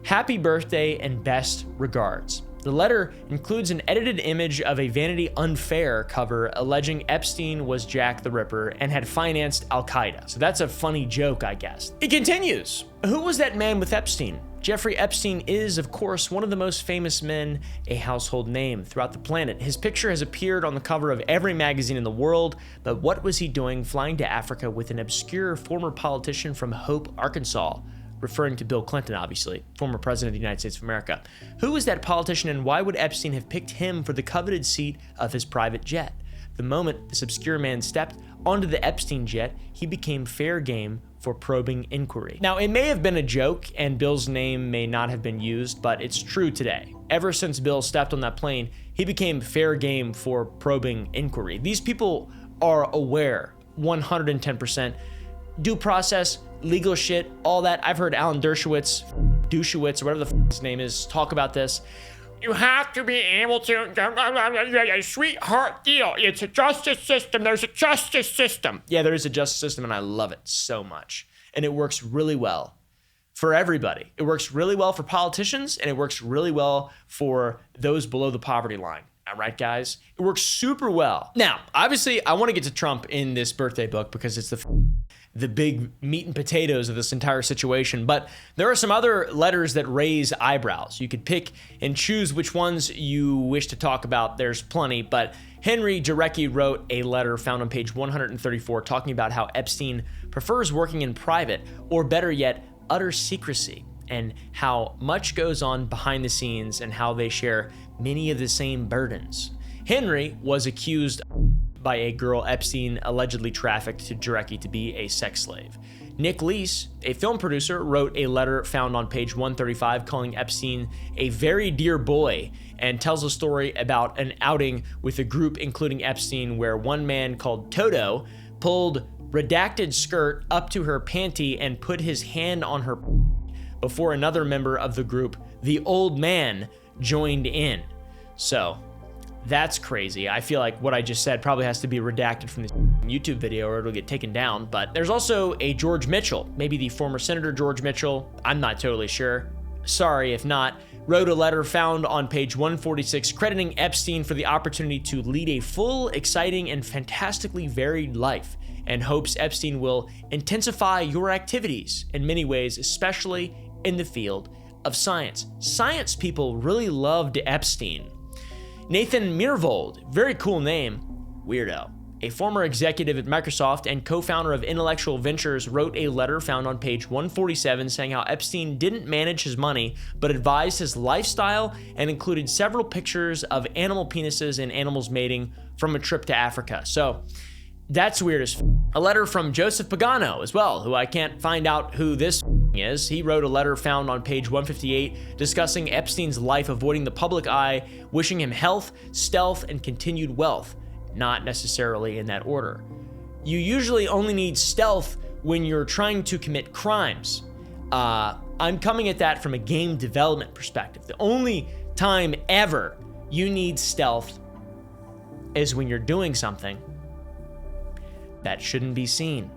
Happy birthday and best regards. The letter includes an edited image of a Vanity Unfair cover alleging Epstein was Jack the Ripper and had financed Al-Qaeda. So that's a funny joke, I guess. It continues. Who was that man with Epstein? Jeffrey Epstein is, of course, one of the most famous men, a household name throughout the planet. His picture has appeared on the cover of every magazine in the world, but what was he doing flying to Africa with an obscure former politician from Hope, Arkansas? Referring to Bill Clinton, obviously, former president of the United States of America. Who was that politician and why would Epstein have picked him for the coveted seat of his private jet? The moment this obscure man stepped onto the Epstein jet, he became fair game for probing inquiry. Now, it may have been a joke and Bill's name may not have been used, but it's true today. Ever since Bill stepped on that plane, he became fair game for probing inquiry. These people are aware, 110%. Due process, legal shit, all that. I've heard Alan Dershowitz, or whatever the his name is, talk about this. You have to be able to, a sweetheart deal. It's a justice system. There's a justice system. Yeah, there is a justice system, and I love it so much. And it works really well for everybody. It works really well for politicians, and it works really well for those below the poverty line. All right, guys? It works super well. Now, obviously, I want to get to Trump in this birthday book because it's the big meat and potatoes of this entire situation, but there are some other letters that raise eyebrows. You could pick and choose which ones you wish to talk about. There's plenty, but Henry Jarecki wrote a letter found on page 134 talking about how Epstein prefers working in private, or better yet, utter secrecy, and how much goes on behind the scenes and how they share many of the same burdens. Henry was accused by a girl Epstein allegedly trafficked to Jarecki to be a sex slave. Nick Leese, a film producer, wrote a letter found on page 135 calling Epstein a very dear boy and tells a story about an outing with a group including Epstein where one man called Toto pulled redacted skirt up to her panty and put his hand on her before another member of the group, the Old Man, joined in. So that's crazy. I feel like what I just said probably has to be redacted from this YouTube video or it'll get taken down. But there's also a George Mitchell, maybe the former Senator George Mitchell, I'm not totally sure. Sorry if not, wrote a letter found on page 146 crediting Epstein for the opportunity to lead a full, exciting, and fantastically varied life, and hopes Epstein will intensify your activities in many ways, especially in the field of science. Science people really loved Epstein. Nathan Myhrvold, very cool name, weirdo. A former executive at Microsoft and co-founder of Intellectual Ventures, wrote a letter found on page 147 saying how Epstein didn't manage his money, but advised his lifestyle and included several pictures of animal penises and animals mating from a trip to Africa. So that's weird as f. A letter from Joseph Pagano as well, who I can't find out who this is. He wrote a letter found on page 158 discussing Epstein's life, avoiding the public eye, wishing him health, stealth, and continued wealth. Not necessarily in that order. You usually only need stealth when you're trying to commit crimes. I'm coming at that from a game development perspective. The only time ever you need stealth is when you're doing something that shouldn't be seen.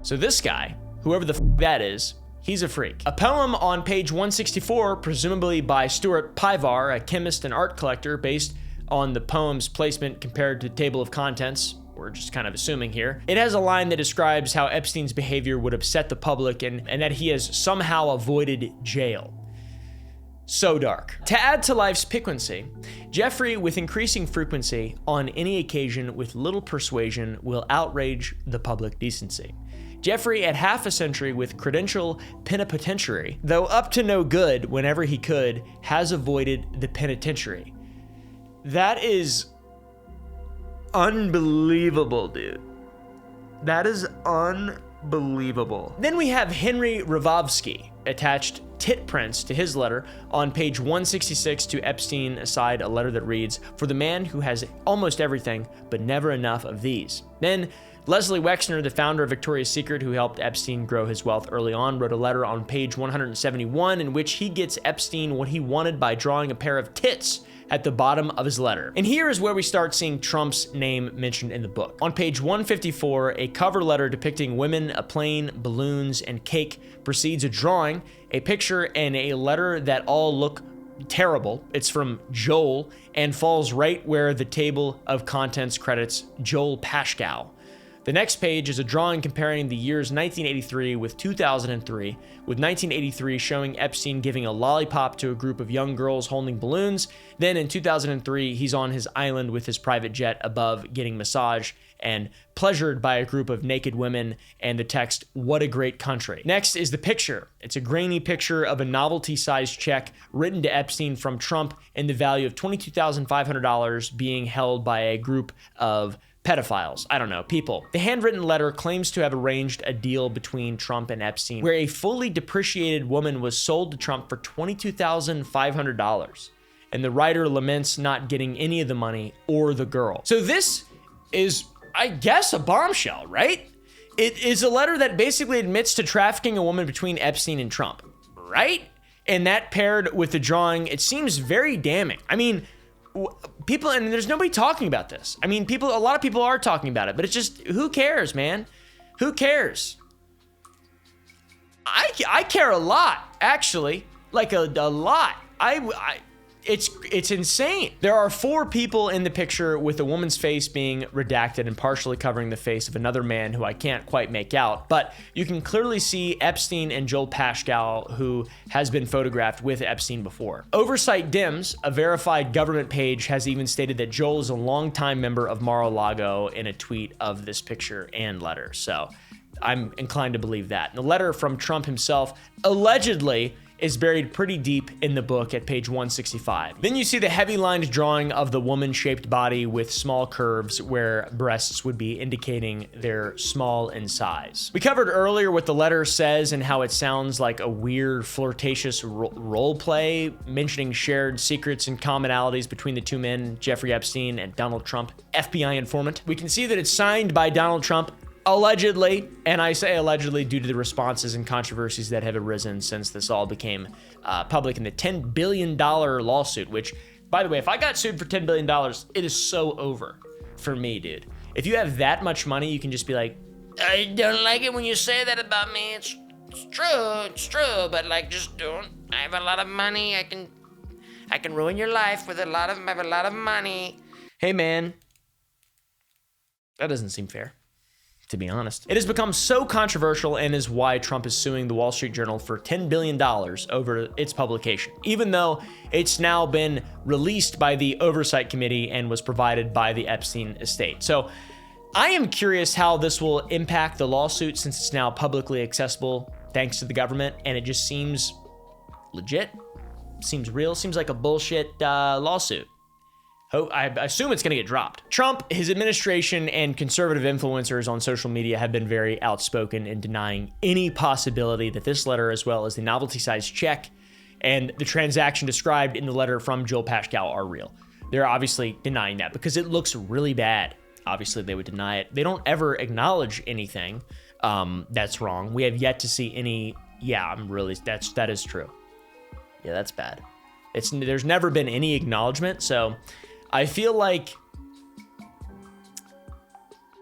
So this guy, whoever the that is, he's a freak. A poem on page 164, presumably by Stuart Pivar, a chemist and art collector, based on the poem's placement compared to the table of contents. We're just kind of assuming here. It has a line that describes how Epstein's behavior would upset the public and that he has somehow avoided jail. So dark. To add to life's piquancy, Jeffrey, with increasing frequency, on any occasion with little persuasion, will outrage the public decency. Jeffrey, at half a century with credential penitentiary, though up to no good whenever he could, has avoided the penitentiary. That is unbelievable, dude. That is unbelievable. Then we have Henry Ravovsky attached tit prints to his letter on page 166 to Epstein, aside a letter that reads, "For the man who has almost everything, but never enough of these." Then Leslie Wexner, the founder of Victoria's Secret, who helped Epstein grow his wealth early on, wrote a letter on page 171 in which he gets Epstein what he wanted by drawing a pair of tits at the bottom of his letter. And here is where we start seeing Trump's name mentioned in the book. On page 154, a cover letter depicting women, a plane, balloons, and cake precedes a drawing, a picture, and a letter that all look terrible. It's from Joel and falls right where the table of contents credits Joel Pashkow. The next page is a drawing comparing the years 1983 with 2003, with 1983 showing Epstein giving a lollipop to a group of young girls holding balloons. Then in 2003, he's on his island with his private jet above getting massage and pleasured by a group of naked women, and the text, "What a great country." Next is the picture. It's a grainy picture of a novelty-sized check written to Epstein from Trump in the value of $22,500 being held by a group of pedophiles. I don't know, people. The handwritten letter claims to have arranged a deal between Trump and Epstein where a fully depreciated woman was sold to Trump for $22,500. And the writer laments not getting any of the money or the girl. So this is, I guess, a bombshell, right? It is a letter that basically admits to trafficking a woman between Epstein and Trump, right? And that paired with the drawing, it seems very damning. I mean, people, and there's nobody talking about this. I mean, a lot of people are talking about it, but it's just, who cares, man? Who cares? I care a lot, actually, like a lot. It's insane. There are 4 people in the picture with a woman's face being redacted and partially covering the face of another man who I can't quite make out, but you can clearly see Epstein and Joel Pashkow, who has been photographed with Epstein before. Oversight Dims, a verified government page, has even stated that Joel is a longtime member of Mar-a-Lago in a tweet of this picture and letter, so I'm inclined to believe that. And the letter from Trump himself allegedly is buried pretty deep in the book at page 165. Then you see the heavy lined drawing of the woman-shaped body with small curves where breasts would be indicating they're small in size. We covered earlier what the letter says and how it sounds like a weird flirtatious role play, mentioning shared secrets and commonalities between the two men, Jeffrey Epstein and Donald Trump, FBI informant. We can see that it's signed by Donald Trump allegedly, and I say allegedly due to the responses and controversies that have arisen since this all became public in the $10 billion lawsuit, which, by the way, if I got sued for $10 billion, it is so over for me, dude. If you have that much money, you can just be like, I don't like it when you say that about me. It's true, but like, just don't. I have a lot of money. I can ruin your life with I have a lot of money. Hey, man. That doesn't seem fair, to be honest. It has become so controversial and is why Trump is suing the Wall Street Journal for $10 billion over its publication, even though it's now been released by the Oversight Committee and was provided by the Epstein estate. So I am curious how this will impact the lawsuit since it's now publicly accessible thanks to the government, and it just seems legit, seems real, seems like a bullshit lawsuit. I assume it's going to get dropped. Trump, his administration, and conservative influencers on social media have been very outspoken in denying any possibility that this letter, as well as the novelty-sized check and the transaction described in the letter from Joel Pascal, are real. They're obviously denying that because it looks really bad. Obviously, they would deny it. They don't ever acknowledge anything that's wrong. We have yet to see any, that is true. Yeah, that's bad. There's never been any acknowledgement, so I feel like,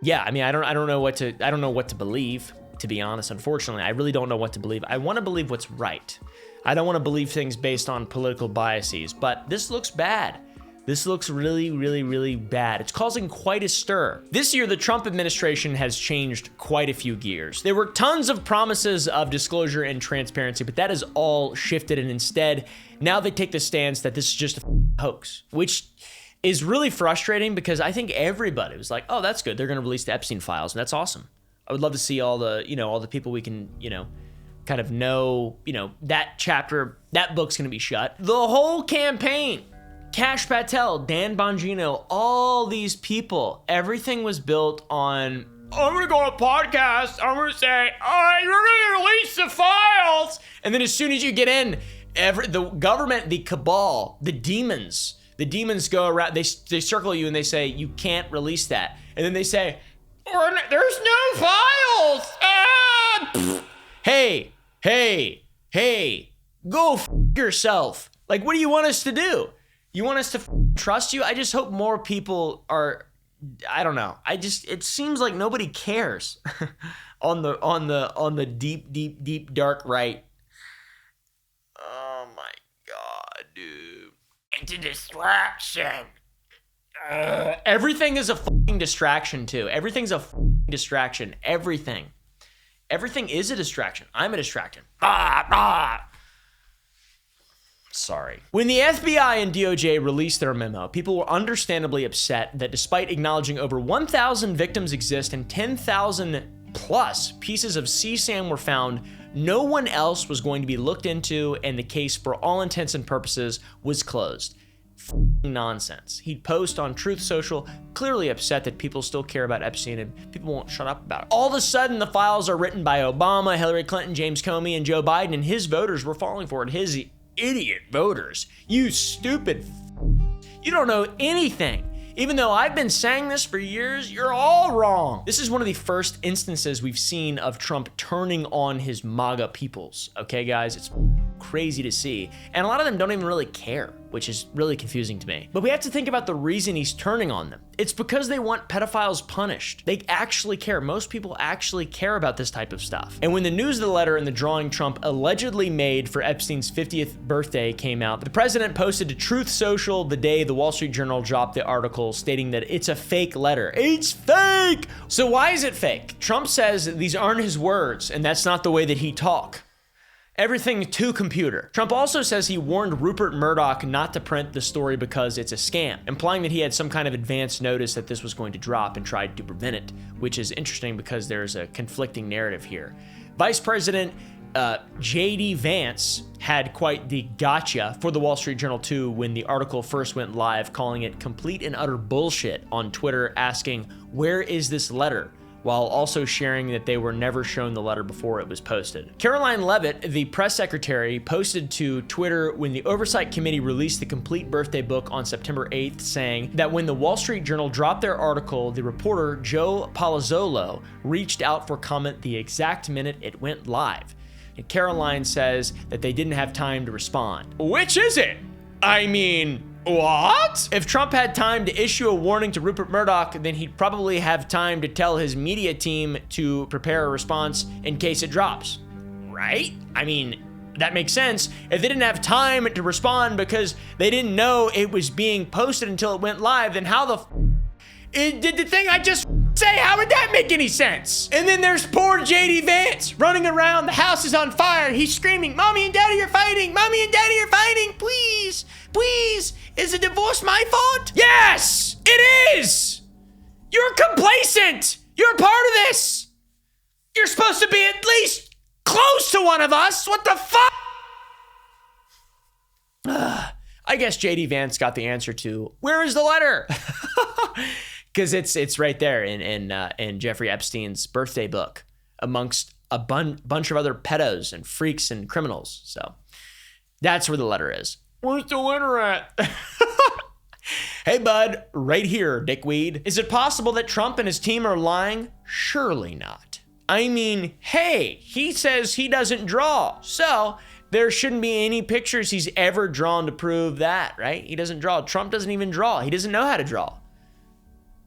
I don't know what to believe, to be honest. Unfortunately, I really don't know what to believe. I want to believe what's right. I don't want to believe things based on political biases, but this looks bad. This looks really, really, really bad. It's causing quite a stir. This year, the Trump administration has changed quite a few gears. There were tons of promises of disclosure and transparency, but that has all shifted, and instead, now they take the stance that this is just a hoax, which is really frustrating because I think everybody was like, oh, that's good. They're going to release the Epstein files, and that's awesome. I would love to see all the people we can, kind of know, that chapter, that book's going to be shut. The whole campaign, Kash Patel, Dan Bongino, all these people, everything was built on, I'm going to go on a podcast, I'm going to say, all right, we're going to release the files. And then as soon as you get in, the government, the cabal, the demons go around, they circle you and they say, you can't release that. And then they say, there's no files. Hey, go f yourself. Like, what do you want us to do? You want us to trust you? I just hope more people are, I don't know. It seems like nobody cares on the deep, dark right. Oh my God, dude. It's a distraction. Everything is a fucking distraction too. Everything's a fucking distraction. Everything is a distraction. I'm a distraction. Sorry. When the FBI and DOJ released their memo, people were understandably upset that despite acknowledging over 1,000 victims exist and 10,000 plus pieces of CSAM were found, no one else was going to be looked into, and the case, for all intents and purposes, was closed. Nonsense. He'd post on Truth Social, clearly upset that people still care about Epstein and people won't shut up about it. All of a sudden, the files are written by Obama, Hillary Clinton, James Comey, and Joe Biden, and his voters were falling for it. His idiot voters. You stupid You don't know anything. Even though I've been saying this for years, you're all wrong. This is one of the first instances we've seen of Trump turning on his MAGA peoples. Okay, guys, it's crazy to see. And a lot of them don't even really care, which is really confusing to me. But we have to think about the reason he's turning on them. It's because they want pedophiles punished. They actually care. Most people actually care about this type of stuff. And when the news of the letter and the drawing Trump allegedly made for Epstein's 50th birthday came out, the president posted to Truth Social the day the Wall Street Journal dropped the article stating that it's a fake letter. It's fake! So why is it fake? Trump says these aren't his words, and that's not the way that he talk. Everything to computer. Trump also says he warned Rupert Murdoch not to print the story because it's a scam, implying that he had some kind of advance notice that this was going to drop and tried to prevent it, which is interesting because there's a conflicting narrative here. Vice President J.D. Vance had quite the gotcha for the Wall Street Journal too when the article first went live, calling it complete and utter bullshit on Twitter, asking, "Where is this letter? while also sharing that they were never shown the letter before it was posted. Caroline Leavitt, the press secretary, posted to Twitter when the Oversight Committee released the complete birthday book on September 8th, saying that when the Wall Street Journal dropped their article, the reporter Joe Palazzolo reached out for comment the exact minute it went live. And Caroline says that they didn't have time to respond. Which is it? I mean, what? If Trump had time to issue a warning to Rupert Murdoch, then he'd probably have time to tell his media team to prepare a response in case it drops, right? I mean, that makes sense. If they didn't have time to respond because they didn't know it was being posted until it went live, then how the did the thing I just say, how would that make any sense? And then there's poor JD Vance running around, the house is on fire, he's screaming, Mommy and Daddy are fighting, Mommy and Daddy are fighting, please, please, is the divorce my fault? Yes, it is! You're complacent! You're a part of this! You're supposed to be at least close to one of us, what the fuck? I guess JD Vance got the answer to, where is the letter? Because it's right there in Jeffrey Epstein's birthday book, amongst a bunch of other pedos and freaks and criminals. So that's where the letter is. Where's the letter at? Hey, bud, right here, dickweed. Is it possible that Trump and his team are lying? Surely not. I mean, hey, he says he doesn't draw, so there shouldn't be any pictures he's ever drawn to prove that, right? He doesn't draw. Trump doesn't even draw. He doesn't know how to draw.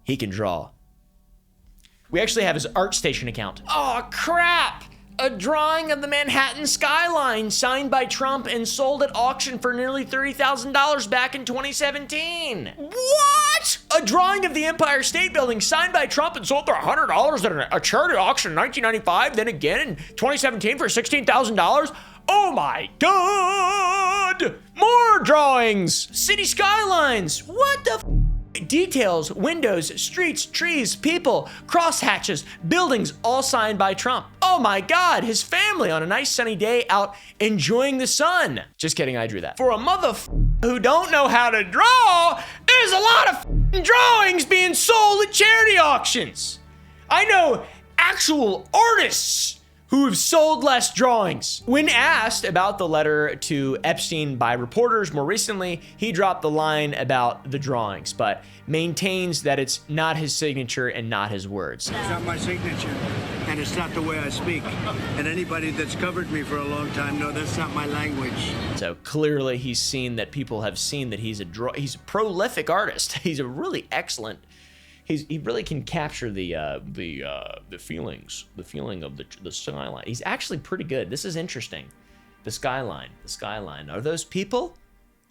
He can draw. We actually have his ArtStation account. Oh, crap! A drawing of the Manhattan skyline signed by Trump and sold at auction for nearly $30,000 back in 2017. What? A drawing of the Empire State Building signed by Trump and sold for $100 at a charity auction in 1995, then again in 2017 for $16,000? Oh my God! More drawings! City skylines! What the details, windows, streets, trees, people, crosshatches, buildings, all signed by Trump. Oh my God, his family on a nice sunny day out enjoying the sun. Just kidding, I drew that. For a who don't know how to draw, there's a lot of drawings being sold at charity auctions. I know actual artists who have sold less drawings. When asked about the letter to Epstein by reporters more recently, he dropped the line about the drawings, but maintains that it's not his signature and not his words. It's not my signature, and it's not the way I speak. And anybody that's covered me for a long time knows that's not my language. So clearly he's seen that people have seen that he's a prolific artist. He's a really excellent. He really can capture the feeling of the skyline. He's actually pretty good. This is interesting. The skyline. Are those people?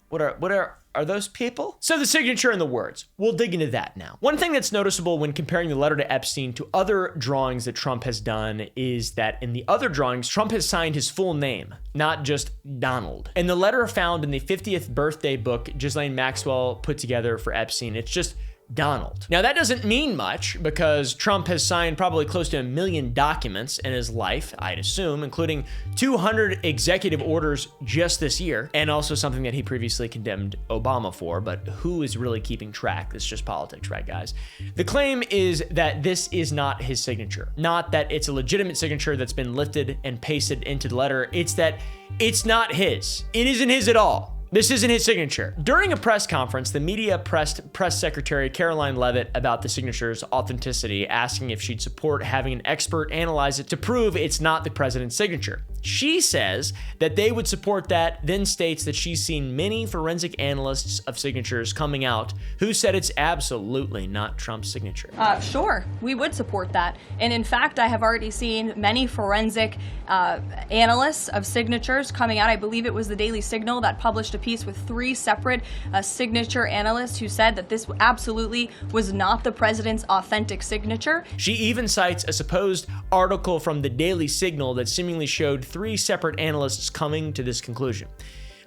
What are those people? So the signature and the words. We'll dig into that now. One thing that's noticeable when comparing the letter to Epstein to other drawings that Trump has done is that in the other drawings, Trump has signed his full name, not just Donald. In the letter found in the 50th birthday book Ghislaine Maxwell put together for Epstein, it's just Donald. Now that doesn't mean much because Trump has signed probably close to 1 million documents in his life, I'd assume, including 200 executive orders just this year, and also something that he previously condemned Obama for, but who is really keeping track? It's just politics, right, guys? The claim is that this is not his signature. Not that it's a legitimate signature that's been lifted and pasted into the letter. It's that it's not his. It isn't his at all. This isn't his signature. During a press conference, the media pressed press secretary Caroline Leavitt about the signature's authenticity, asking if she'd support having an expert analyze it to prove it's not the president's signature. She says that they would support that, then states that she's seen many forensic analysts of signatures coming out who said it's absolutely not Trump's signature. Sure, we would support that. And in fact, I have already seen many forensic analysts of signatures coming out. I believe it was the Daily Signal that published a piece with 3 separate signature analysts who said that this absolutely was not the president's authentic signature. She even cites a supposed article from the Daily Signal that seemingly showed 3 separate analysts coming to this conclusion.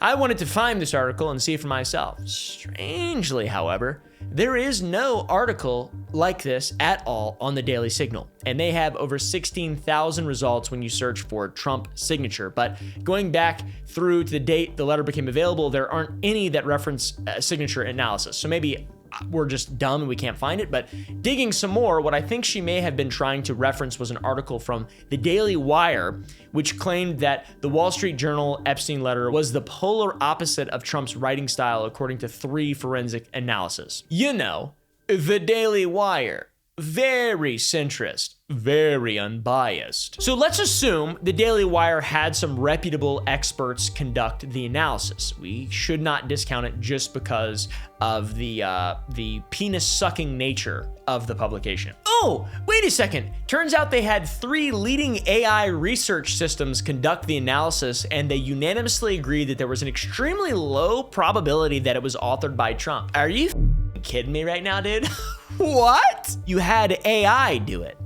I wanted to find this article and see for myself. Strangely, however, there is no article like this at all on the Daily Signal, and they have over 16,000 results when you search for Trump signature. But going back through to the date the letter became available, there aren't any that reference signature analysis. So maybe we're just dumb and we can't find it. But digging some more, what I think she may have been trying to reference was an article from the Daily Wire, which claimed that the Wall Street Journal Epstein letter was the polar opposite of Trump's writing style, according to 3 forensic analysis. You know, the Daily Wire. Very centrist, very unbiased. So let's assume the Daily Wire had some reputable experts conduct the analysis. We should not discount it just because of the penis-sucking nature of the publication. Oh, wait a second. Turns out they had 3 leading AI research systems conduct the analysis, and they unanimously agreed that there was an extremely low probability that it was authored by Trump. Are you kidding me right now, dude? What? You had AI do it.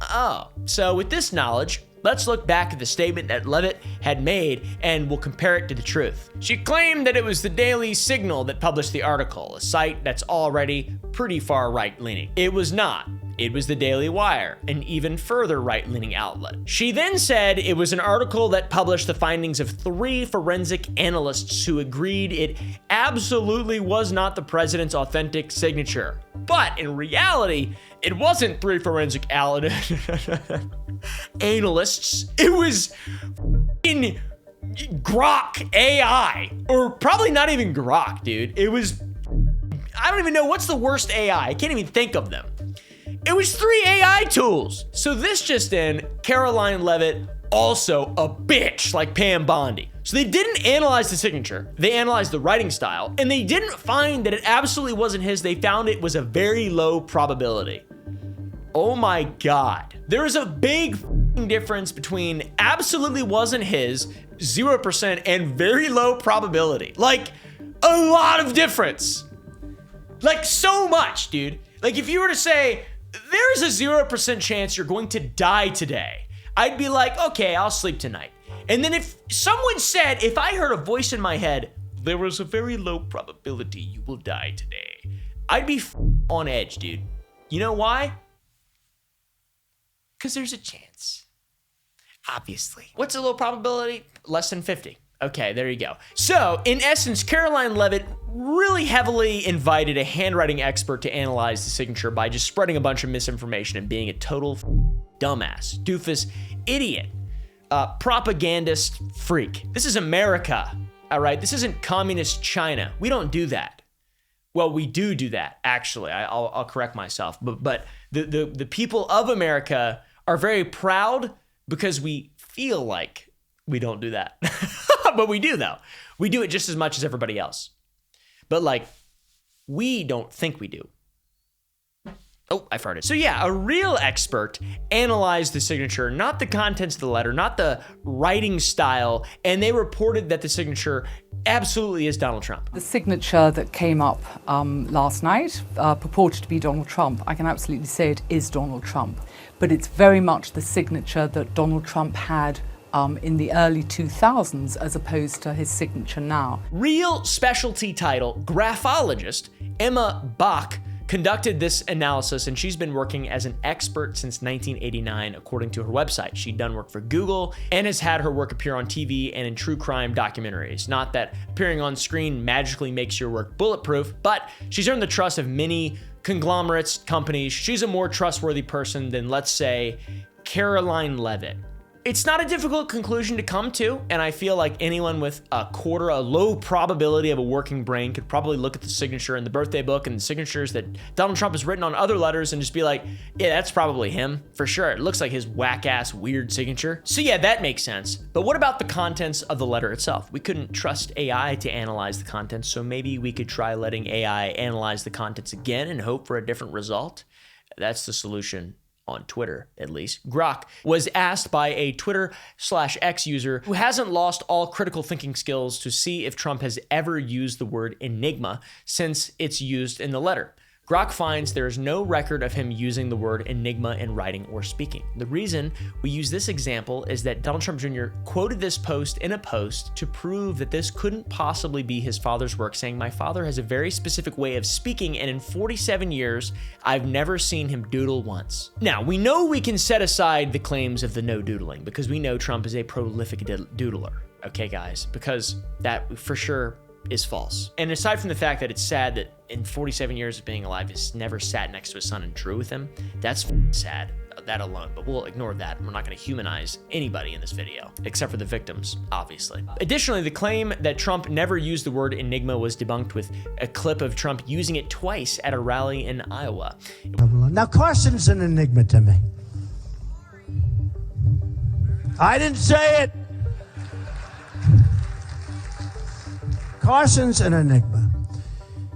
Oh, so with this knowledge, let's look back at the statement that Levitt had made and we'll compare it to the truth. She claimed that it was the Daily Signal that published the article, a site that's already pretty far right-leaning. It was not. It was the Daily Wire, an even further right-leaning outlet. She then said it was an article that published the findings of 3 forensic analysts who agreed it absolutely was not the president's authentic signature. But in reality, it wasn't 3 forensic analysts. It was in Grok AI, or probably not even Grok, dude. It was, I don't even know what's the worst AI. I can't even think of them. It was 3 AI tools. So this just in, Caroline Levitt, also a bitch like Pam Bawdy. So they didn't analyze the signature, they analyzed the writing style, and they didn't find that it absolutely wasn't his. They found it was a very low probability. Oh my God. There is a big difference between absolutely wasn't his, 0%, and very low probability. Like, a lot of difference. Like, so much, dude. Like, if you were to say, there's a 0% chance you're going to die today, I'd be like, okay, I'll sleep tonight. And then if someone said, if I heard a voice in my head, there was a very low probability you will die today, I'd be on edge, dude. You know why? Because there's a chance. Obviously. What's a low probability? Less than 50. Okay, there you go. So, in essence, Caroline Levitt really heavily invited a handwriting expert to analyze the signature by just spreading a bunch of misinformation and being a total dumbass, doofus, idiot, propagandist freak. This is America, all right? This isn't communist China. We don't do that. Well, we do that, actually. I'll correct myself. But the people of America are very proud because we feel like we don't do that. But we do, though. We do it just as much as everybody else. But, like, we don't think we do. Oh, I farted. So yeah, a real expert analyzed the signature, not the contents of the letter, not the writing style, and they reported that the signature absolutely is Donald Trump. The signature that came up last night purported to be Donald Trump. I can absolutely say it is Donald Trump, but it's very much the signature that Donald Trump had in the early 2000s as opposed to his signature now. Real specialty title, Graphologist, Emma Bach, conducted this analysis, and she's been working as an expert since 1989, according to her website. She'd done work for Google and has had her work appear on TV and in true crime documentaries. Not that appearing on screen magically makes your work bulletproof, but she's earned the trust of many conglomerates, companies. She's a more trustworthy person than, let's say, Caroline Levitt. It's not a difficult conclusion to come to, and I feel like anyone with a low probability of a working brain could probably look at the signature in the birthday book and the signatures that Donald Trump has written on other letters and just be like, yeah, that's probably him, for sure. It looks like his whack-ass weird signature. So yeah, that makes sense. But what about the contents of the letter itself? We couldn't trust AI to analyze the contents, so maybe we could try letting AI analyze the contents again and hope for a different result. That's the solution. On Twitter, at least. Grok was asked by a Twitter/X user who hasn't lost all critical thinking skills to see if Trump has ever used the word enigma since it's used in the letter. Grok finds there is no record of him using the word enigma in writing or speaking. The reason we use this example is that Donald Trump Jr. quoted this post in a post to prove that this couldn't possibly be his father's work, saying, "My father has a very specific way of speaking, and in 47 years, I've never seen him doodle once." Now, we know we can set aside the claims of the no doodling because we know Trump is a prolific doodler. Okay, guys, because that for sure is false. And aside from the fact that it's sad that in 47 years of being alive, he's never sat next to his son and drew with him, that's sad. That alone, but we'll ignore that. We're not going to humanize anybody in this video, except for the victims, obviously. Additionally, the claim that Trump never used the word enigma was debunked with a clip of Trump using it twice at a rally in Iowa. Now, Carson's an enigma to me. I didn't say it. Carson's an enigma.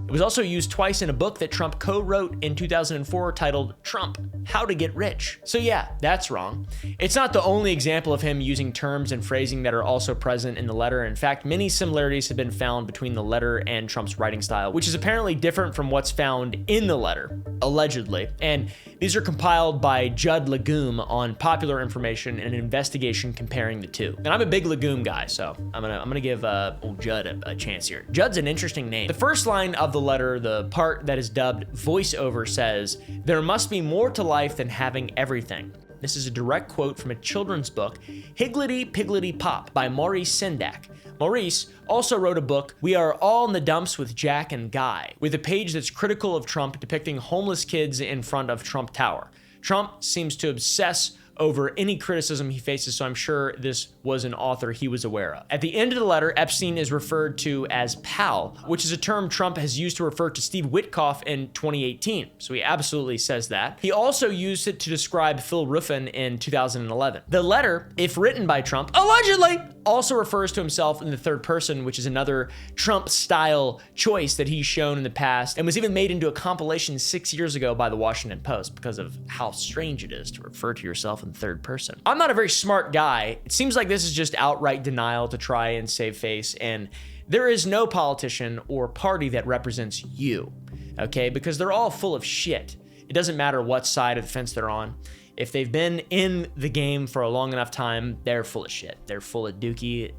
It was also used twice in a book that Trump co-wrote in 2004 titled Trump, How to Get Rich. So yeah, that's wrong. It's not the only example of him using terms and phrasing that are also present in the letter. In fact, many similarities have been found between the letter and Trump's writing style, which is apparently different from what's found in the letter, allegedly. And these are compiled by Judd Legume on Popular Information in an investigation comparing the two. And I'm a big Legume guy, so I'm gonna give old Judd a chance here. Judd's an interesting name. The first line of the letter, the part that is dubbed voiceover, says, "There must be more to life than having everything." This is a direct quote from a children's book, Higgledy Piggledy Pop, by Maurice Sendak. Maurice also wrote a book, We Are All in the Dumps with Jack and Guy, with a page that's critical of Trump depicting homeless kids in front of Trump Tower. Trump seems to obsess over any criticism he faces, so I'm sure this was an author he was aware of. At the end of the letter, Epstein is referred to as pal, which is a term Trump has used to refer to Steve Witkoff in 2018, so he absolutely says that. He also used it to describe Phil Ruffin in 2011. The letter, if written by Trump, allegedly, also refers to himself in the third person, which is another Trump-style choice that he's shown in the past, and was even made into a compilation 6 years ago by the Washington Post because of how strange it is to refer to yourself in third person. I'm not a very smart guy. It seems like this is just outright denial to try and save face, and there is no politician or party that represents you, okay? Because they're all full of shit. It doesn't matter what side of the fence they're on. If they've been in the game for a long enough time, they're full of shit. They're full of dookie,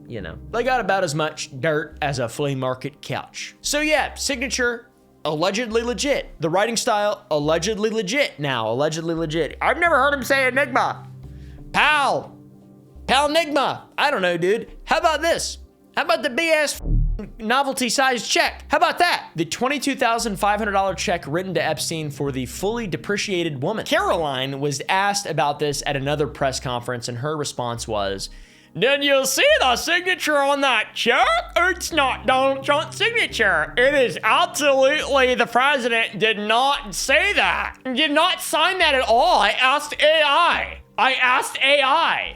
you know. They got about as much dirt as a flea market couch. So yeah, signature, allegedly legit. The writing style, allegedly legit now, allegedly legit. I've never heard him say enigma. Pal enigma. I don't know, dude. How about this? How about the BS novelty-sized check? How about that? The $22,500 check written to Epstein for the fully depreciated woman. Caroline was asked about this at another press conference, and her response was, "Did you see the signature on that check? It's not Donald Trump's signature. It is absolutely the president did not say that. Did not sign that at all. I asked AI.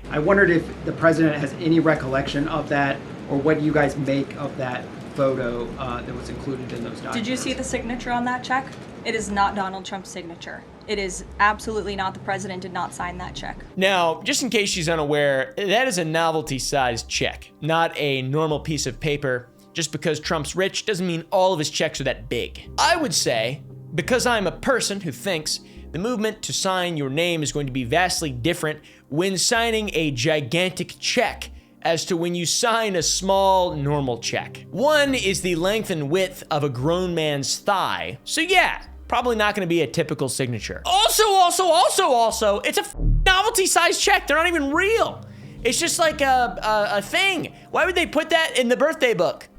I wondered if the president has any recollection of that, or what you guys make of that photo that was included in those documents. Did you see the signature on that check? It is not Donald Trump's signature. It is absolutely not. The president did not sign that check. Now, just in case she's unaware, that is a novelty-sized check, not a normal piece of paper. Just because Trump's rich doesn't mean all of his checks are that big. I would say, because I'm a person who thinks the movement to sign your name is going to be vastly different when signing a gigantic check as to when you sign a small, normal check. One is the length and width of a grown man's thigh. So yeah, probably not gonna be a typical signature. Also, it's a novelty-sized check. They're not even real. It's just like a thing. Why would they put that in the birthday book?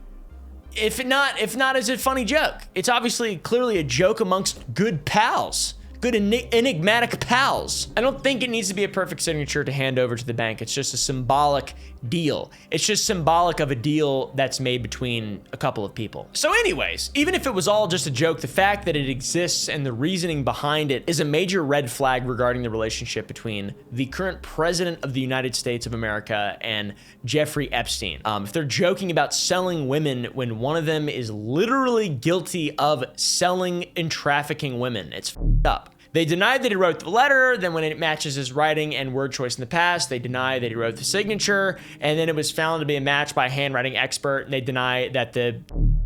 If not as a funny joke. It's obviously clearly a joke amongst good pals. Good enigmatic pals. I don't think it needs to be a perfect signature to hand over to the bank. It's just a symbolic deal. It's just symbolic of a deal that's made between a couple of people. So anyways, even if it was all just a joke, the fact that it exists and the reasoning behind it is a major red flag regarding the relationship between the current president of the United States of America and Jeffrey Epstein. If they're joking about selling women when one of them is literally guilty of selling and trafficking women, it's f***ed up. They denied that he wrote the letter, then when it matches his writing and word choice in the past, they deny that he wrote the signature, and then it was found to be a match by a handwriting expert, and they deny that the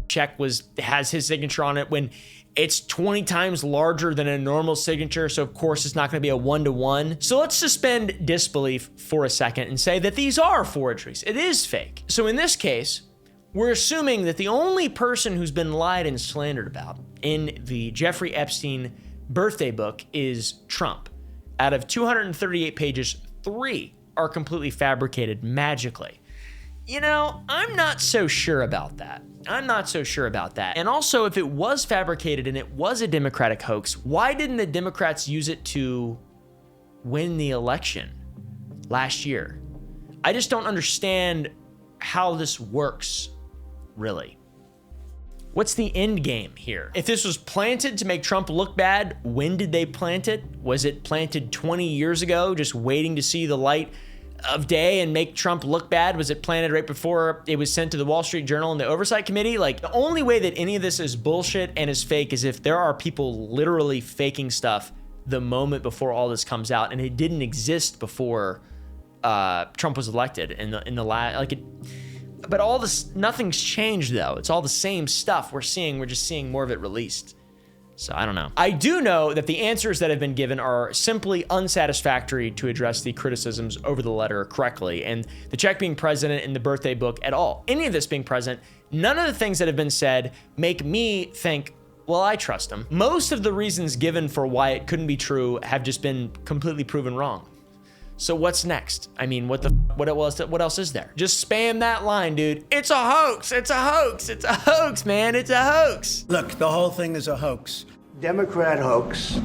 check has his signature on it when it's 20 times larger than a normal signature, so of course it's not gonna be a one-to-one. So let's suspend disbelief for a second and say that these are forgeries. It is fake. So in this case, we're assuming that the only person who's been lied and slandered about in the Jeffrey Epstein birthday book is Trump. Out of 238 pages, 3 are completely fabricated magically. You know, I'm not so sure about that. And also, if it was fabricated and it was a Democratic hoax, why didn't the Democrats use it to win the election last year? I just don't understand how this works, really. What's the end game here? If this was planted to make Trump look bad, when did they plant it? Was it planted 20 years ago, just waiting to see the light of day and make Trump look bad? Was it planted right before it was sent to the Wall Street Journal and the Oversight Committee? Like, the only way that any of this is bullshit and is fake is if there are people literally faking stuff the moment before all this comes out, and it didn't exist before Trump was elected in the last, like it. But all this, nothing's changed though. It's all the same stuff we're just seeing more of it released. So I don't know. I do know that the answers that have been given are simply unsatisfactory to address the criticisms over the letter correctly, and the check being present in the birthday book at all. Any of this being present, none of the things that have been said make me think, well, I trust him. Most of the reasons given for why it couldn't be true have just been completely proven wrong. So what's next? I mean, what else is there? Just spam that line, dude. It's a hoax. It's a hoax. It's a hoax, man. It's a hoax. Look, the whole thing is a hoax. Democrat hoax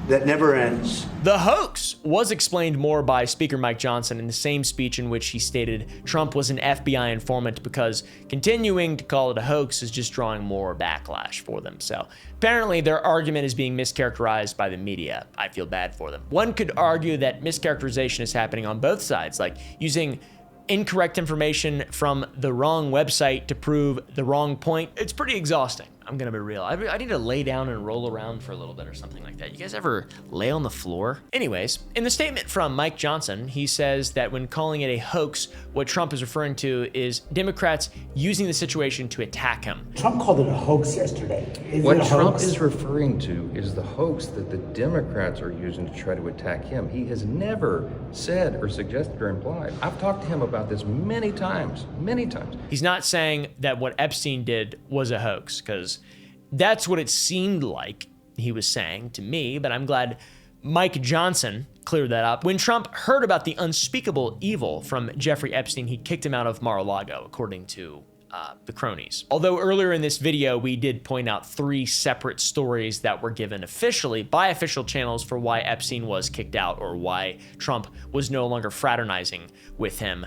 that never ends. The hoax was explained more by Speaker Mike Johnson in the same speech in which he stated Trump was an FBI informant, because continuing to call it a hoax is just drawing more backlash for them. So apparently their argument is being mischaracterized by the media. I feel bad for them. One could argue that mischaracterization is happening on both sides, like using incorrect information from the wrong website to prove the wrong point. It's pretty exhausting. I'm gonna be real. I need to lay down and roll around for a little bit or something like that. You guys ever lay on the floor? Anyways, in the statement from Mike Johnson, he says that when calling it a hoax, what Trump is referring to is Democrats using the situation to attack him. Trump called it a hoax yesterday. What Trump is referring to is the hoax that the Democrats are using to try to attack him. He has never said or suggested or implied. I've talked to him about this many times. He's not saying that what Epstein did was a hoax, because that's what it seemed like he was saying to me, but I'm glad Mike Johnson cleared that up. When Trump heard about the unspeakable evil from Jeffrey Epstein, he kicked him out of Mar-a-Lago, according to the cronies. Although earlier in this video, we did point out 3 separate stories that were given officially by official channels for why Epstein was kicked out, or why Trump was no longer fraternizing with him,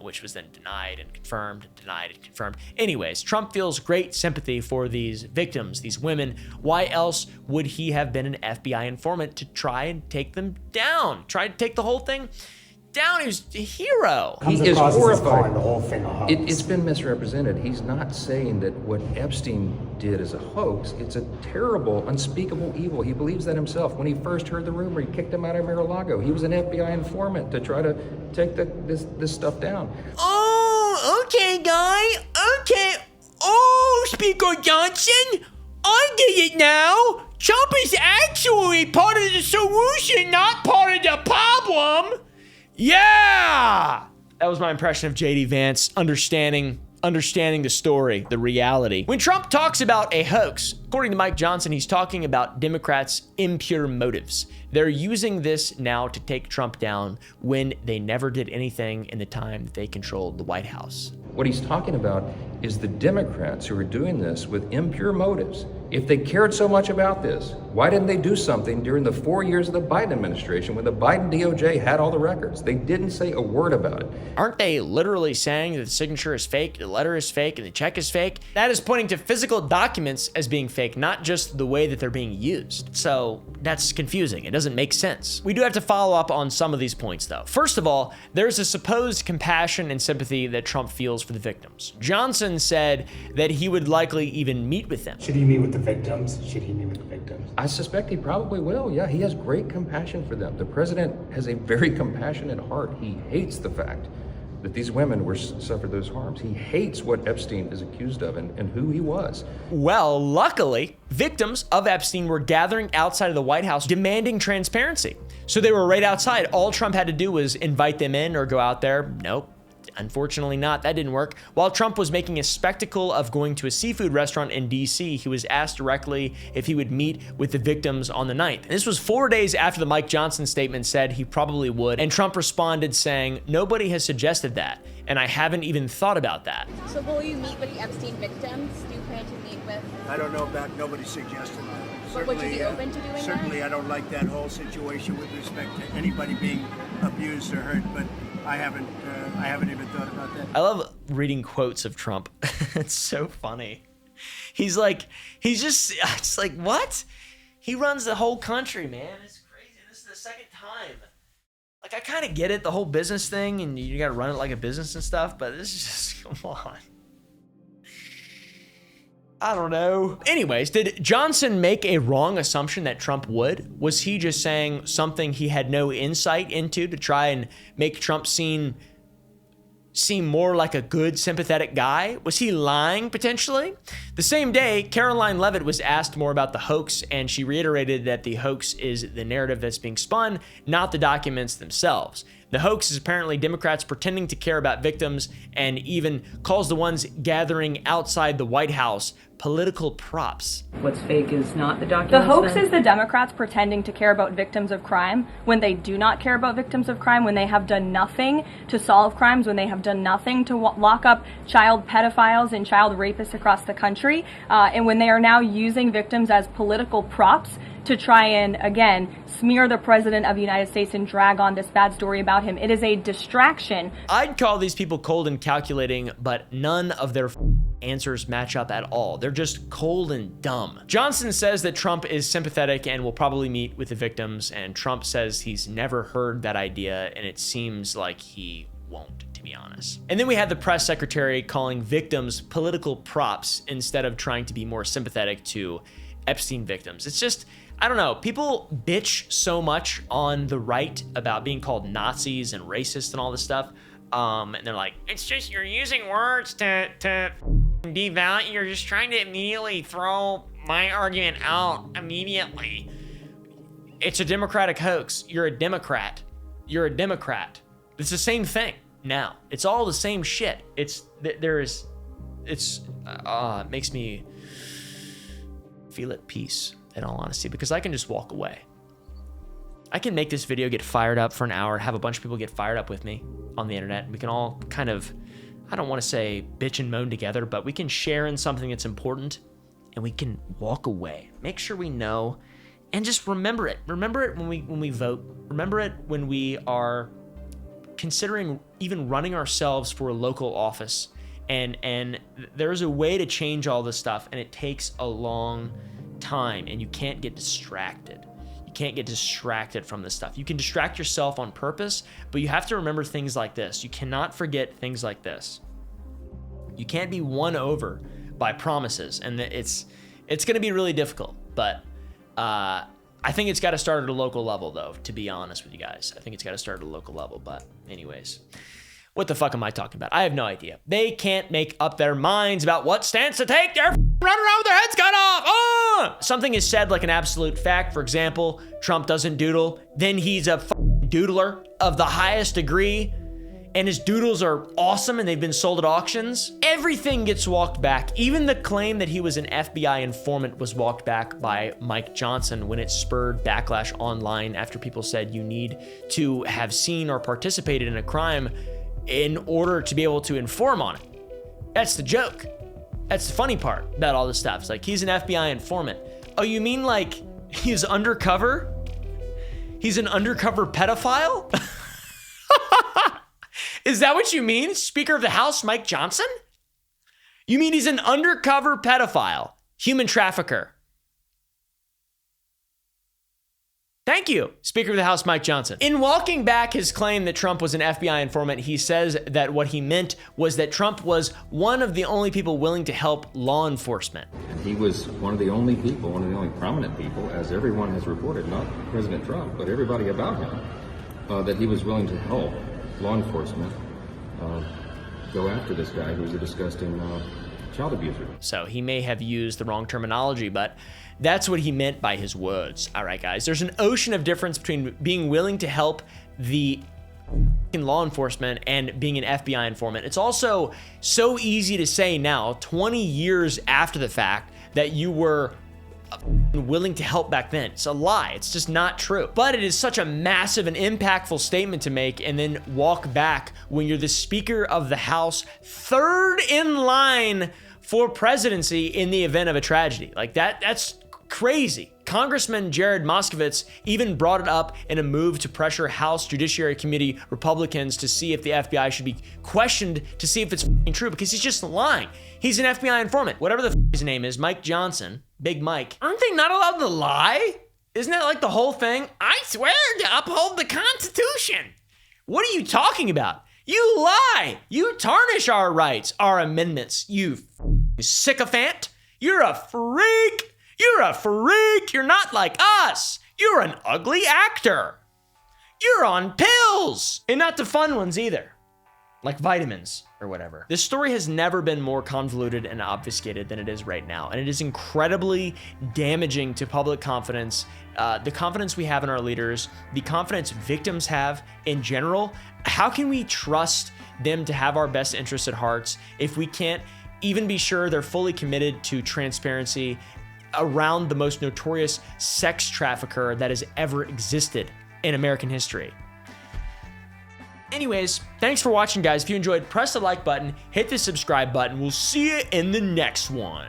which was then denied and confirmed, and denied and confirmed. Anyways, Trump feels great sympathy for these victims, these women. Why else would he have been an FBI informant to try and take them down? Try to take the whole thing down. He was a hero. He is horrified. The whole thing a hoax. It's been misrepresented. He's not saying that what Epstein did is a hoax. It's a terrible, unspeakable evil. He believes that himself. When he first heard the rumor, he kicked him out of Mar-a-Lago. He was an FBI informant to try to take this stuff down. Oh, okay, guy. Okay. Oh, Speaker Johnson, I get it now. Trump is actually part of the solution, not part of the problem. Yeah! That was my impression of JD Vance, understanding the story, the reality. When Trump talks about a hoax, according to Mike Johnson, he's talking about Democrats' impure motives. They're using this now to take Trump down when they never did anything in the time that they controlled the White House. What he's talking about is the Democrats who are doing this with impure motives. If they cared so much about this, why didn't they do something during the 4 years of the Biden administration when the Biden DOJ had all the records? They didn't say a word about it. Aren't they literally saying that the signature is fake, the letter is fake, and the check is fake? That is pointing to physical documents as being fake, not just the way that they're being used. So that's confusing. It doesn't make sense. We do have to follow up on some of these points, though. First of all, there's a supposed compassion and sympathy that Trump feels for the victims. Johnson said that he would likely even meet with them. Should he meet with the victims? Should he meet with the victims? I suspect he probably will. Yeah, he has great compassion for them. The president has a very compassionate heart. He hates the fact that these women suffered those harms. He hates what Epstein is accused of and who he was. Well, luckily, victims of Epstein were gathering outside of the White House demanding transparency. So they were right outside. All Trump had to do was invite them in or go out there. Nope. Unfortunately not, that didn't work. While Trump was making a spectacle of going to a seafood restaurant in DC, he was asked directly if he would meet with the victims on the 9th. This was 4 days after the Mike Johnson statement said he probably would, and Trump responded saying, "Nobody has suggested that, and I haven't even thought about that." So will you meet with the Epstein victims? Do you plan to meet with? I don't know about, nobody suggested that. But would you be open to doing Certainly that? I don't like that whole situation with respect to anybody being abused or hurt, but I haven't even thought about that. I love reading quotes of Trump. It's so funny. It's like, what? He runs the whole country, man. It's crazy. This is the second time. Like, I kind of get it, the whole business thing, and you got to run it like a business and stuff, but this is just, come on. I don't know. Anyways, did Johnson make a wrong assumption that Trump would? Was he just saying something he had no insight into to try and make Trump seem more like a good, sympathetic guy? Was he lying, potentially? The same day, Caroline Leavitt was asked more about the hoax, and she reiterated that the hoax is the narrative that's being spun, not the documents themselves. The hoax is apparently Democrats pretending to care about victims, and even calls the ones gathering outside the White House political props. What's fake is not the documents. The hoax is the Democrats pretending to care about victims of crime when they do not care about victims of crime, when they have done nothing to solve crimes, when they have done nothing to lock up child pedophiles and child rapists across the country, and when they are now using victims as political props to try and, again, smear the president of the United States and drag on this bad story about him. It is a distraction. I'd call these people cold and calculating, but none of their answers match up at all. They're just cold and dumb. Johnson says that Trump is sympathetic and will probably meet with the victims, and Trump says he's never heard that idea, and it seems like he won't, to be honest. And then we had the press secretary calling victims political props instead of trying to be more sympathetic to Epstein victims. It's just, I don't know, people bitch so much on the right about being called Nazis and racist and all this stuff. And they're like, it's just, you're using words to devalue, you're just trying to immediately throw my argument out immediately. It's a Democratic hoax. You're a Democrat. You're a Democrat. It's the same thing now. It's all the same shit. It makes me feel at peace, in all honesty, because I can just walk away. I can make this video, get fired up for an hour, have a bunch of people get fired up with me on the internet, and we can all kind of, I don't want to say bitch and moan together, but we can share in something that's important, and we can walk away. Make sure we know, and just remember it. Remember it when we vote. Remember it when we are considering even running ourselves for a local office. And there's a way to change all this stuff, and it takes a long time, and you can't get distracted. You can't get distracted from this stuff. You can distract yourself on purpose, but you have to remember things like this. You cannot forget things like this. You can't be won over by promises, and it's going to be really difficult, but I think it's got to start at a local level, though, to be honest with you guys. I think it's got to start at a local level, but anyways. What the fuck am I talking about? I have no idea. They can't make up their minds about what stance to take. They're running around with their heads cut off. Something is said like an absolute fact. For example, Trump doesn't doodle. Then he's a doodler of the highest degree. And his doodles are awesome and they've been sold at auctions. Everything gets walked back. Even the claim that he was an FBI informant was walked back by Mike Johnson when it spurred backlash online after people said you need to have seen or participated in a crime in order to be able to inform on it. That's the joke. That's the funny part about all this stuff. It's like, he's an FBI informant. Oh, you mean like he's undercover? He's an undercover pedophile? Is that what you mean, Speaker of the House Mike Johnson? You mean he's an undercover pedophile, human trafficker? Thank you, Speaker of the House Mike Johnson. In walking back his claim that Trump was an FBI informant, he says that what he meant was that Trump was one of the only people willing to help law enforcement. And he was one of the only people, one of the only prominent people, as everyone has reported, not President Trump, but everybody about him, that he was willing to help law enforcement go after this guy who's a disgusting child abuser. So he may have used the wrong terminology, but that's what he meant by his words. All right, guys, there's an ocean of difference between being willing to help the law enforcement and being an FBI informant. It's also so easy to say now, 20 years after the fact, that you were willing to help back then. It's a lie. It's just not true. But it is such a massive and impactful statement to make and then walk back when you're the Speaker of the House, third in line for presidency in the event of a tragedy. Like that's crazy. Congressman Jared Moskowitz even brought it up in a move to pressure House Judiciary Committee Republicans to see if the FBI should be questioned to see if it's true, because he's just lying. He's an FBI informant. Whatever the his name is, Mike Johnson, Big Mike. Aren't they not allowed to lie? Isn't that like the whole thing? I swear to uphold the Constitution. What are you talking about? You lie. You tarnish our rights, our amendments, you sycophant. You're a freak. You're a freak. You're not like us. You're an ugly actor. You're on pills. And not the fun ones either, like vitamins or whatever. This story has never been more convoluted and obfuscated than it is right now. And it is incredibly damaging to public confidence, the confidence we have in our leaders, the confidence victims have in general. How can we trust them to have our best interests at heart if we can't even be sure they're fully committed to transparency around the most notorious sex trafficker that has ever existed in American history? Anyways, thanks for watching, guys. If you enjoyed, press the like button, hit the subscribe button. We'll see you in the next one.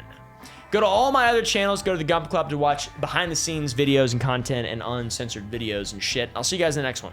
Go to all my other channels, go to the Gump Club to watch behind the scenes videos and content and uncensored videos and shit. I'll see you guys in the next one.